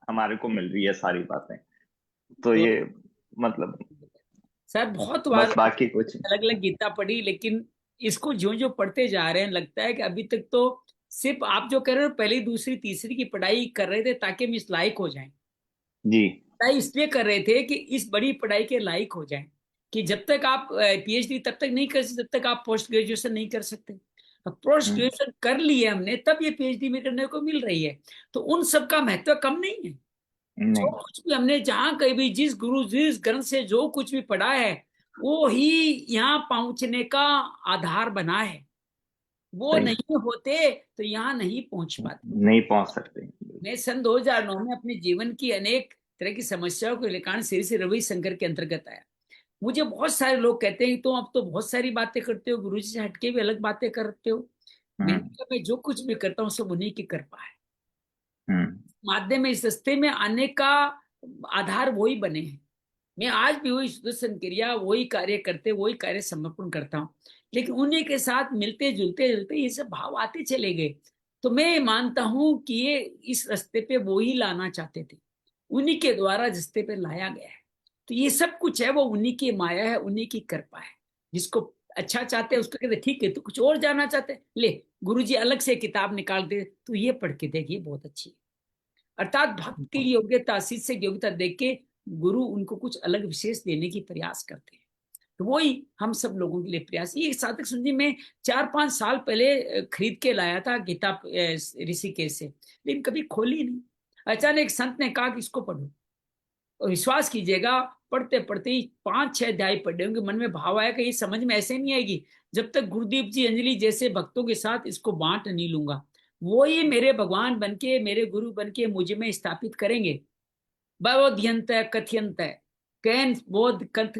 हमारे को मिल रही है सारी बातें। तो तो ये मतलब सर बहुत बार बस, बाकी कुछ अलग अलग गीता पढ़ी, लेकिन इसको जो जो पढ़ते जा रहे हैं लगता है कि अभी तक तो सिर्फ आप जो कह रहे हो पहली दूसरी तीसरी की पढ़ाई कर रहे थे ताकि हम इस लायक हो जाएं। जी। पढ़ाई इसलिए कर रहे थे कि इस बड़ी पढ़ाई के लायक हो जाएं, कि जब तक आप पीएचडी तब तक नहीं कर सकते जब तक आप पोस्ट ग्रेजुएशन नहीं कर सकते। अब पोस्ट हम्म। ग्रेजुएशन कर लिए हमने, तब ये पीएचडी में करने को मिल रही है। तो उन सब का महत्व कम नहीं है। जो नहीं। कुछ भी हमने जहां कहीं भी जिस गुरु जिस ग्रंथ से जो कुछ भी पढ़ा है, वो ही यहाँ पहुंचने का आधार बना है। वो सही। नहीं होते तो यहाँ नहीं पहुंच पाते। नहीं पहुंच सकते। मैं सन 2009 में अपने जीवन की अनेक तरह की समस्याओं को लेकर श्री श्री रविशंकर के अंतर्गत आया। मुझे बहुत सारे लोग कहते हैं तो अब तो बहुत सारी बातें करते हो, गुरु जी से हटके भी अलग बातें करते हो। मैंने हम्म। कहा मैं जो कुछ भी करता हूँ सब उन्हीं की कृपा है। हम्म। माध्यम में इस रास्ते में आने का आधार वही बने हैं। मैं आज भी वही सुदर्शन क्रिया, वही कार्य करते, वही कार्य समर्पण करता हूँ, लेकिन उन्हीं के साथ मिलते जुलते जुलते ये सब भाव आते चले गए। तो मैं मानता हूं कि ये इस रास्ते पे वो ही लाना चाहते थे, उन्हीं के द्वारा रास्ते पे लाया गया है। तो ये सब कुछ है वो उन्हीं की माया है, उन्हीं की कृपा है। जिसको अच्छा चाहते हैं उसको कहते ठीक है, तो कुछ और जानना चाहते हैं, ले गुरुजी अलग से किताब निकाल दे, तो ये पढ़ के देख, ये बहुत अच्छी है। अर्थात भक्त की योग्यता, शिष्य की योग्यता देख के गुरु उनको कुछ अलग विशेष देने की प्रयास करते हैं। तो वही हम सब लोगों के लिए प्रयास। ये साधक सुंदरी में 4-5 साल पहले खरीद के लाया था गीता ऋषिकेश से, लेकिन कभी खोली नहीं। अचानक एक संत ने कहा कि इसको पढ़ो, और विश्वास कीजिएगा पढ़ते पढ़ते ही 5-6 अध्याय पढ़े होंगे, मन में भाव आया कि ये समझ में ऐसे नहीं आएगी जब तक गुरुदीप जी अंजलि जैसे भक्तों के साथ इसको बांट नहीं लूंगा। वो ये मेरे भगवान बनके, मेरे गुरु बनके मुझ में स्थापित करेंगे। बोध्यंत कथयंत कैन बोध कथ,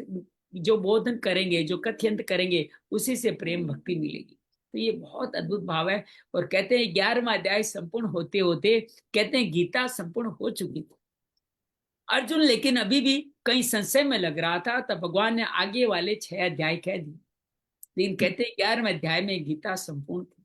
जो बोधन करेंगे, जो कथयंत करेंगे, उसी से प्रेम भक्ति मिलेगी। तो ये बहुत अद्भुत भाव है। और कहते हैं 11वां अध्याय संपूर्ण होते होते, कहते हैं गीता संपूर्ण हो चुकी थी अर्जुन, लेकिन अभी भी कहीं संशय में लग रहा था, तब भगवान ने आगे वाले 6 अध्याय कह दिए। लेकिन कहते हैं 11वें अध्याय में गीता संपूर्ण थी।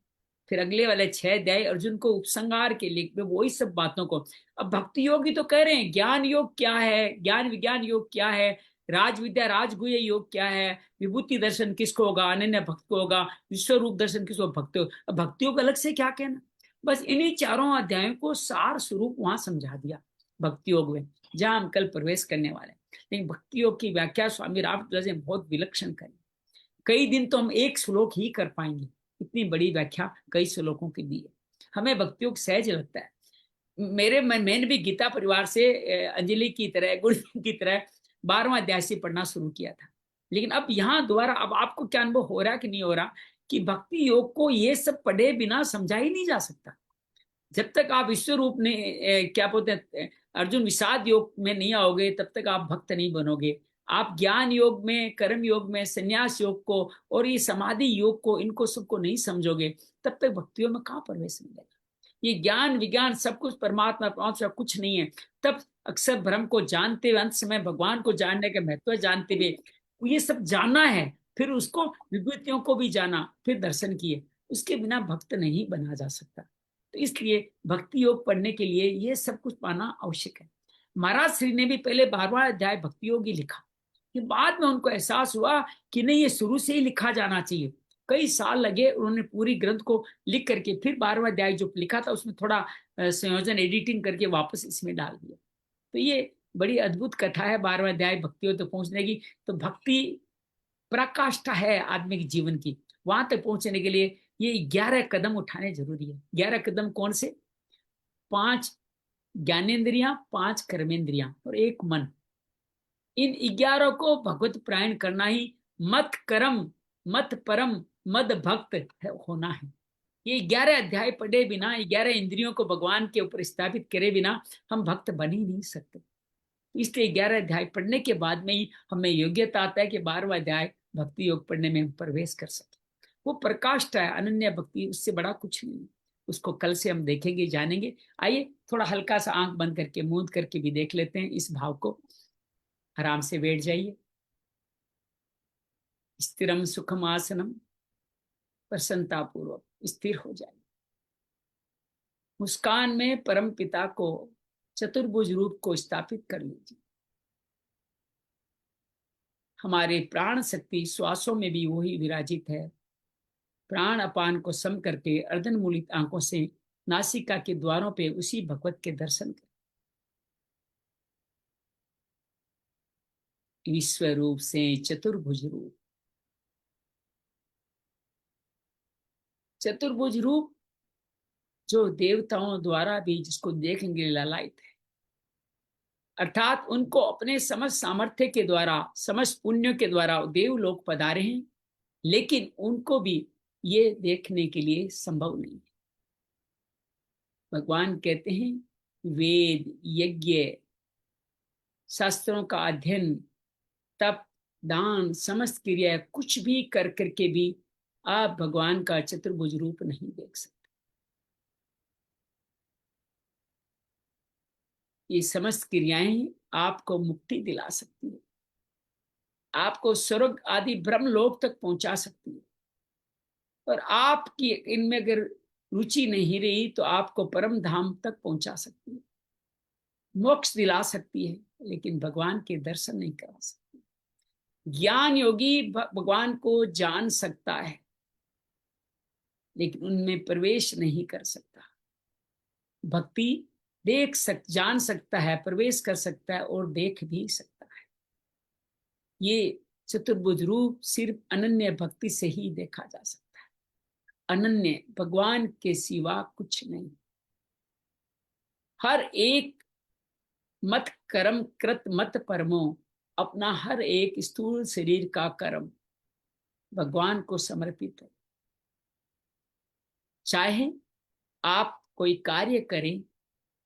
फिर अगले वाले 6 अध्याय अर्जुन को उपसंहार के लिए वही सब बातों को। अब भक्ति योगी तो कह रहे हैं ज्ञान योग क्या है, ज्ञान विज्ञान योग क्या है, राज विद्या राजगुह्य योग क्या है, विभूति दर्शन किसको होगा, अनन्य भक्त को होगा, विश्व रूप दर्शन किसको, भक्त। अब भक्ति योग अलग से क्या कहना। बस इन्हीं चारों अध्यायों को सार स्वरूप वहां समझा दिया भक्ति योग में, जहां हम कल प्रवेश करने वाले हैं। लेकिन भक्ति योग की व्याख्या स्वामी रामकृष्ण ने बहुत विलक्षण करी। कई दिन तो हम एक श्लोक ही कर पाएंगे, इतनी बड़ी व्याख्या कई श्लोकों की दी है। हमें भक्ति योग सहज लगता है। मैंने भी गीता परिवार से अंजलि की तरह, गुरु की तरह 12वां अध्याय से पढ़ना शुरू किया था। लेकिन अब यहाँ दोबारा, अब आपको क्या अनुभव हो रहा कि नहीं हो रहा कि भक्ति योग को ये सब पढ़े बिना समझा ही नहीं जा सकता। जब तक आप विश्व रूप ने क्या बोलते हैं अर्जुन विषाद योग में नहीं आओगे, तब तक आप भक्त नहीं बनोगे। आप ज्ञान योग में, कर्म योग में, संन्यास योग को और ये समाधि योग को, इनको सबको नहीं समझोगे, तब तक भक्तियों में कहाँ प्रवेश मिलेगा। ये ज्ञान विज्ञान सब कुछ परमात्मा परमात्मा कुछ नहीं है। तब अक्सर भ्रम को जानते हुए, अंत समय भगवान को जानने का महत्व जानते हुए ये सब जाना है, फिर उसको विभूतियों को भी जाना, फिर दर्शन किए, उसके बिना भक्त नहीं बना जा सकता। तो इसलिए भक्ति योग पढ़ने के लिए ये सब कुछ पाना आवश्यक है। महाराज श्री ने भी पहले 12वां अध्याय भक्ति योग ही लिखा, कि बाद में उनको एहसास हुआ कि नहीं, ये शुरू से ही लिखा जाना चाहिए। कई साल लगे, उन्होंने पूरी ग्रंथ को लिख करके फिर 12वां अध्याय जो लिखा था उसमें थोड़ा संयोजन एडिटिंग करके वापस इसमें डाल दिया। तो ये बड़ी अद्भुत कथा है 12वां अध्याय भक्ति योग तक पहुंचने की। तो भक्ति पराकाष्ठा है आदमी के जीवन की। वहां तक पहुंचने के लिए ये 11 कदम उठाने जरूरी है। 11 कदम कौन से? 5 ज्ञानेन्द्रियां, 5 कर्मेंद्रियां और 1 मन। इन 11 को भगवत प्रायण करना ही मत कर्म मत परम मद भक्त होना है। ये 11 अध्याय पढ़े बिना, 11 इंद्रियों को भगवान के ऊपर स्थापित करे बिना हम भक्त बन ही नहीं सकते। इसलिए 11 अध्याय पढ़ने के बाद में ही हमें योग्यता आता है कि 12वां अध्याय भक्ति योग पढ़ने में हम प्रवेश कर सके। वो प्रकाष्ठा है, अनन्य भक्ति, उससे बड़ा कुछ नहीं। उसको कल से हम देखेंगे, जानेंगे। आइए थोड़ा हल्का सा आंख बंद करके, मूंद करके भी देख लेते हैं इस भाव को। आराम से बैठ जाइए, स्थिरम सुखम आसनम, प्रसन्नता पूर्वक स्थिर हो जाइए। मुस्कान में परम पिता को, चतुर्भुज रूप को स्थापित कर लीजिए। हमारे प्राण शक्ति श्वासों में भी वही विराजित है। प्राण अपान को सम करके अर्धनमूलित आंखों से नासिका के द्वारों पे उसी भगवत के दर्शन करें। विश्व रूप से चतुर्भुज रूप, चतुर्भुज रूप जो देवताओं द्वारा भी जिसको देखेंगे लालायित है। अर्थात उनको अपने समस्त सामर्थ्य के द्वारा, समस्त पुण्यों के द्वारा देव लोग पधारे हैं, लेकिन उनको भी ये देखने के लिए संभव नहीं है। भगवान कहते हैं वेद, यज्ञ, शास्त्रों का अध्ययन, तप, दान, समस्त क्रिया कुछ भी कर करके भी आप भगवान का चतुर्भुज रूप नहीं देख सकते। ये समस्त क्रियाएं आपको मुक्ति दिला सकती है। आपको स्वर्ग आदि ब्रह्म लोक तक पहुंचा सकती है। और आपकी इनमें अगर रुचि नहीं रही तो आपको परम धाम तक पहुंचा सकती है, मोक्ष दिला सकती है, लेकिन भगवान के दर्शन नहीं करा सकती। ज्ञान योगी भगवान को जान सकता है, लेकिन उनमें प्रवेश नहीं कर सकता। भक्ति जान सकता है, प्रवेश कर सकता है और देख भी सकता है। ये चतुर्भुज रूप सिर्फ अनन्य भक्ति से ही देखा जा सकता है। अनन्य, भगवान के सिवा कुछ नहीं। हर एक मत कर्म कृत मत परमो, अपना हर एक स्थूल शरीर का कर्म भगवान को समर्पित है। चाहे आप कोई कार्य करें,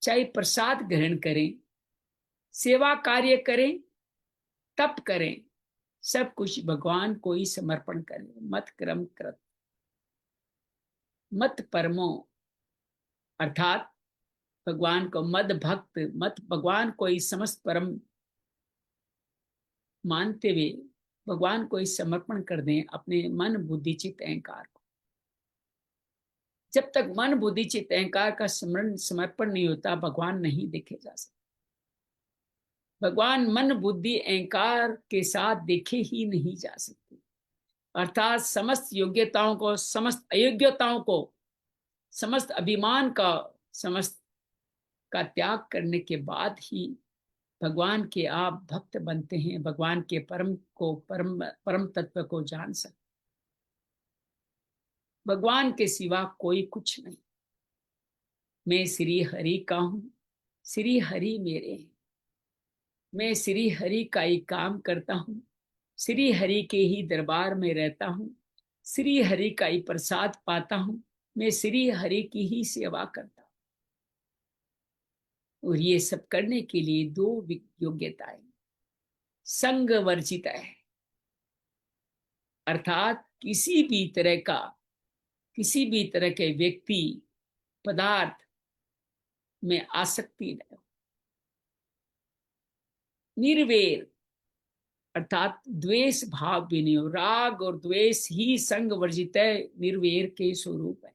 चाहे प्रसाद ग्रहण करें, सेवा कार्य करें, तप करें, सब कुछ भगवान को ही समर्पण करें। मत कर्म कृत मत परमो, अर्थात भगवान को मद भक्त, मत भगवान को ही समस्त परम मानते हुए भगवान को ही समर्पण कर दें अपने मन बुद्धि चित्त अहंकार को। जब तक मन बुद्धि चित्त अहंकार का समर्पण नहीं होता, भगवान नहीं देखे जा सकते। भगवान मन बुद्धि अहंकार के साथ देखे ही नहीं जा सकते। अर्थात समस्त योग्यताओं को, समस्त अयोग्यताओं को, समस्त अभिमान का, समस्त का त्याग करने के बाद ही भगवान के आप भक्त बनते हैं, भगवान के परम तत्व को जान सकते। भगवान के सिवा कोई कुछ नहीं। मैं श्री हरि का हूं, श्री हरि मेरे हैं। मैं श्री हरि का ही काम करता हूं, श्री हरि के ही दरबार में रहता हूं, श्री हरि का ही प्रसाद पाता हूं, मैं श्री हरि की ही सेवा करता हूं। और ये सब करने के लिए दो योग्यताएं, संग वर्जित है, अर्थात किसी भी तरह के व्यक्ति पदार्थ में आसक्ति न हो। निर्वैर, अर्थात द्वेष भाव भी नहीं हो। राग और द्वेष ही संग वर्जित है, निर्वैर के स्वरूप है।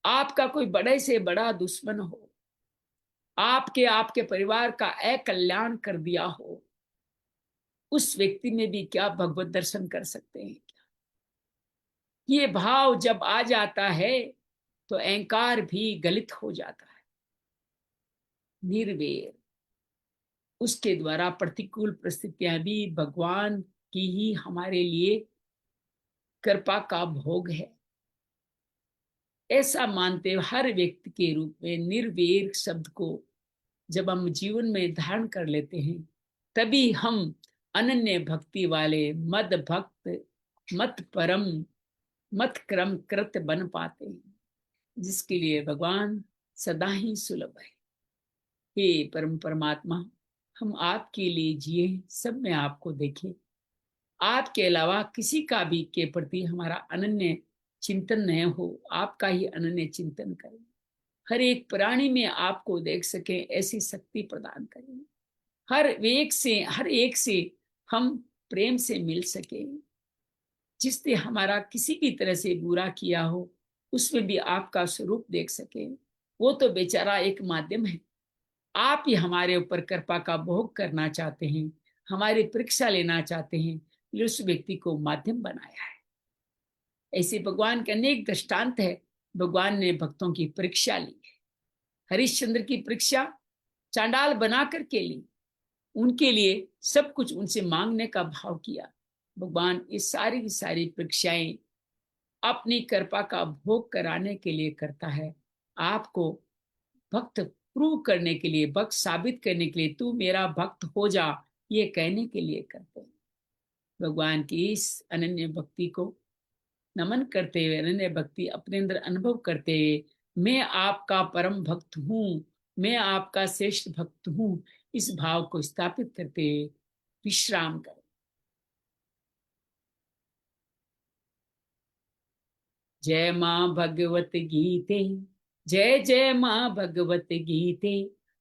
आपका कोई बड़े से बड़ा दुश्मन हो, आपके परिवार का अकल्याण कर दिया हो, उस व्यक्ति में भी क्या भगवत दर्शन कर सकते हैं क्या? ये भाव जब आ जाता है तो अहंकार भी गलित हो जाता है। निर्वैर, उसके द्वारा प्रतिकूल परिस्थितियां भी भगवान की ही हमारे लिए कृपा का भोग है, ऐसा मानते हुए हर व्यक्ति के रूप में निर्वैर शब्द को जब हम जीवन में धारण कर लेते हैं, तभी हम अनन्य भक्ति वाले मद भक्त, मत परम, मत क्रम कृत बन पाते हैं, जिसके लिए भगवान सदा ही सुलभ है। हे परम परमात्मा, हम आपके लिए जिए, सब में आपको देखें, आपके अलावा किसी का भी के प्रति हमारा अनन्य चिंतन न हो, आपका ही अनन्य चिंतन करें। हर एक प्राणी में आपको देख सके, ऐसी शक्ति प्रदान करें। हर एक से हम प्रेम से मिल सके। जिसने हमारा किसी भी तरह से बुरा किया हो, उसमें भी आपका स्वरूप देख सके। वो तो बेचारा एक माध्यम है, आप ही हमारे ऊपर कृपा का भोग करना चाहते हैं, हमारी परीक्षा लेना चाहते हैं, उस व्यक्ति को माध्यम बनाया है। ऐसे भगवान के अनेक दृष्टांत है। भगवान ने भक्तों की परीक्षा ली है। हरिश्चंद्र की परीक्षा चांडाल बना करके ली, उनके लिए सब कुछ उनसे मांगने का भाव किया। भगवान ये सारी की सारी परीक्षाएं अपनी कृपा का भोग कराने के लिए करता है, आपको भक्त प्रूव करने के लिए, भक्त साबित करने के लिए, तू मेरा भक्त हो जा, ये कहने के लिए करते हैं। भगवान की इस अनन्य भक्ति को नमन करते हुए, अनन्य भक्ति अपने अंदर अनुभव करते हुए, मैं आपका परम भक्त हूँ, मैं आपका श्रेष्ठ भक्त हूँ, इस भाव को स्थापित करते हुए विश्राम करें। जय माँ भगवत गीते, जय जय माँ भगवत गीते,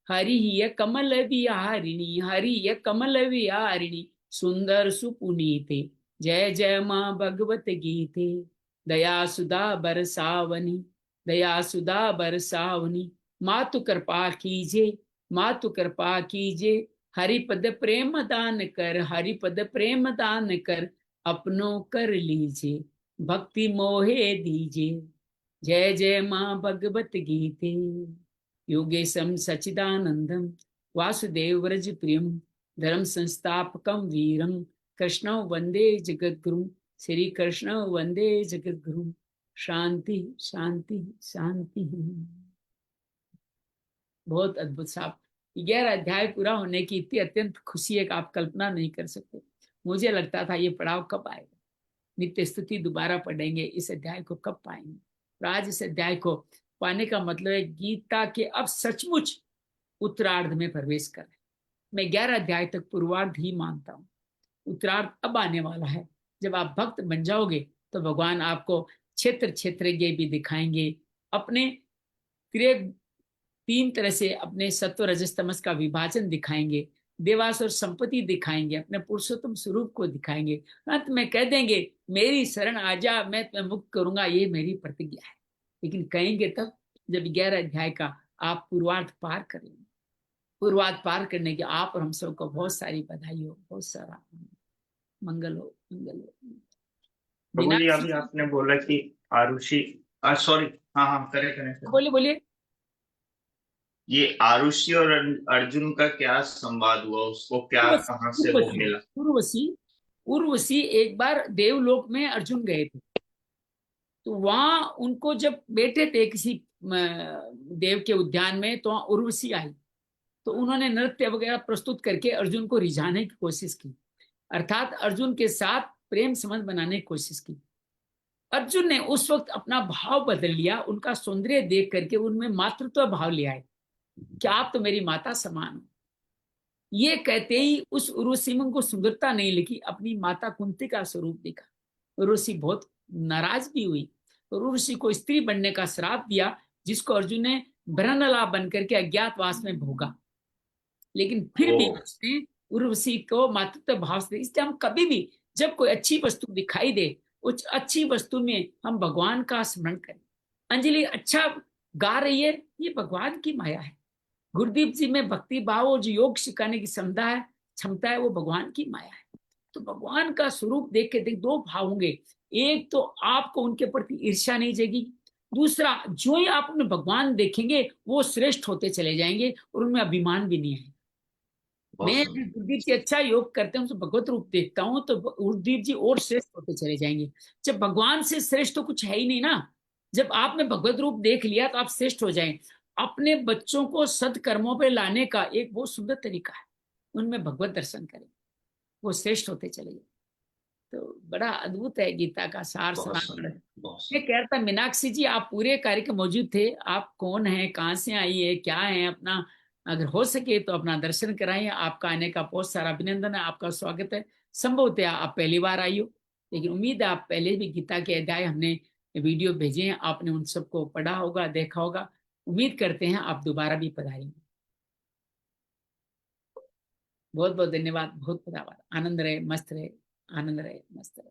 हरि कमल विहारिणी, हरि कमल विहारिणी, सुंदर सुपुनीते। जय जय माँ भगवत गीते। दया सुधा बरसावनी, दया सुधा बरसावनी। मातु कृपा कीजे, मातु कृपा कीजे। हरिपद प्रेम दान कर, हरिपद प्रेम दान कर। अपनों कर लीजिए, भक्ति मोहे दीजिए। जय जय माँ भगवत गीते। योगेशम सचिदानंदम वासुदेव व्रज प्रियम धर्म संस्थापकम वीरम कृष्ण वंदे जगद्गुरु। श्री कृष्ण वंदे जगद्गुरु। शांति शांति शांति। बहुत अद्भुत साहब। 11 अध्याय पूरा होने की इतनी अत्यंत खुशी है कि आप कल्पना नहीं कर सकते। मुझे लगता था ये पड़ाव कब आएगा, नित्य स्तुति दोबारा पढ़ेंगे, इस अध्याय को कब पाएंगे। और आज इस अध्याय को पाने का मतलब है गीता के अब सचमुच उत्तरार्ध में प्रवेश कर। मैं 11 अध्याय तक पूर्वार्ध ही मानता हूँ। उत्तरार्ध अब आने वाला है। जब आप भक्त बन जाओगे तो भगवान आपको क्षेत्र क्षेत्रज्ञ भी दिखाएंगे, अपने 3 तरह से अपने सत्व रजस तमस का विभाजन दिखाएंगे, देवास और संपत्ति दिखाएंगे, अपने पुरुषोत्तम स्वरूप को दिखाएंगे। अंत में कह देंगे मेरी शरण आ जा, मैं तुम्हें मुक्त करूंगा, ये मेरी प्रतिज्ञा है। लेकिन कहेंगे तब जब 11 अध्याय का आप पूर्वार्ध पार करेंगे। पूर्वार्ध पार करने के आप और हम सबको बहुत सारी बधाई हो, बहुत सारा मंगल हो, मंगल हो। प्रभु जी, मीनाक्षी अभी आपने बोला कि आरुषि, सॉरी, हाँ हाँ, करे करे। बोलिए बोलिए। ये आरुषि और अर्जुन का क्या संवाद हुआ, उसको क्या, कहाँ से वो उर्वशी मिला? उर्वशी उर्वशी एक बार देवलोक में अर्जुन गए थे, तो वहां उनको जब बैठे थे किसी देव के उद्यान में, तो वहां उर्वशी आई। तो उन्होंने नृत्य वगैरह प्रस्तुत करके अर्जुन को रिझाने की कोशिश की, अर्थात अर्जुन के साथ प्रेम संबंध बनाने की कोशिश की। अर्जुन ने उस वक्त अपना भाव बदल लिया, उनका सौंदर्य देख करके उनमें मातृत्व भाव ले आए कि आप तो मेरी माता समान हो। ये कहते ही उस उर्वशी में को सुंदरता नहीं लिखी, अपनी माता कुंती का स्वरूप देखा। उर्वशी बहुत नाराज भी हुई और उर्वशी को स्त्री बनने का श्राप दिया, जिसको अर्जुन ने ब्रह्मला बन करके अज्ञातवास में भोगा। लेकिन फिर भी उसने उर्वशी को मातृत्व भाव से, इसलिए हम कभी भी जब कोई अच्छी वस्तु दिखाई दे, उस अच्छी वस्तु में हम भगवान का स्मरण करें। अंजलि अच्छा गा रही है, ये भगवान की माया है। गुरुदीप जी में भक्ति भाव और जो योग सिखाने की क्षमता है वो भगवान की माया है। तो भगवान का स्वरूप देख के देख 2 भाव होंगे। एक तो आपको उनके प्रति ईर्ष्या नहीं जगी, दूसरा जो ही आप उन्हें भगवान देखेंगे वो श्रेष्ठ होते चले जाएंगे और उनमें अभिमान भी नहीं है। मैं गुरुदीप जी अच्छा योग करते हैं, उनसे भगवत रूप देखता हूँ तो गुरुदीप जी और श्रेष्ठ होते चले जाएंगे। जब भगवान से श्रेष्ठ तो कुछ है ही नहीं ना। जब आपने भगवत रूप देख लिया तो आप श्रेष्ठ हो जाएं। अपने बच्चों को सदकर्मों पे लाने का एक बहुत सुंदर तरीका है, उनमें भगवत दर्शन करें, वो श्रेष्ठ होते चले जाए। तो बड़ा अद्भुत है गीता का सार सनातन। मैं कह रहा था मीनाक्षी जी, आप पूरे कार्यक्रम मौजूद थे, आप कौन हैं, कहाँ से आई है, क्या है अपना, अगर हो सके तो अपना दर्शन कराइए। आपका आने का बहुत सारा अभिनंदन है, आपका स्वागत है। संभवतः आप पहली बार आई हो, लेकिन उम्मीद है आप पहले भी गीता के अध्याय हमने वीडियो भेजे हैं, आपने उन सबको पढ़ा होगा, देखा होगा। उम्मीद करते हैं आप दोबारा भी पधारेंगे। बहुत बहुत धन्यवाद, बहुत धन्यवाद। आनंद रहे, मस्त रहे, आनंद रहे, मस्त रहे।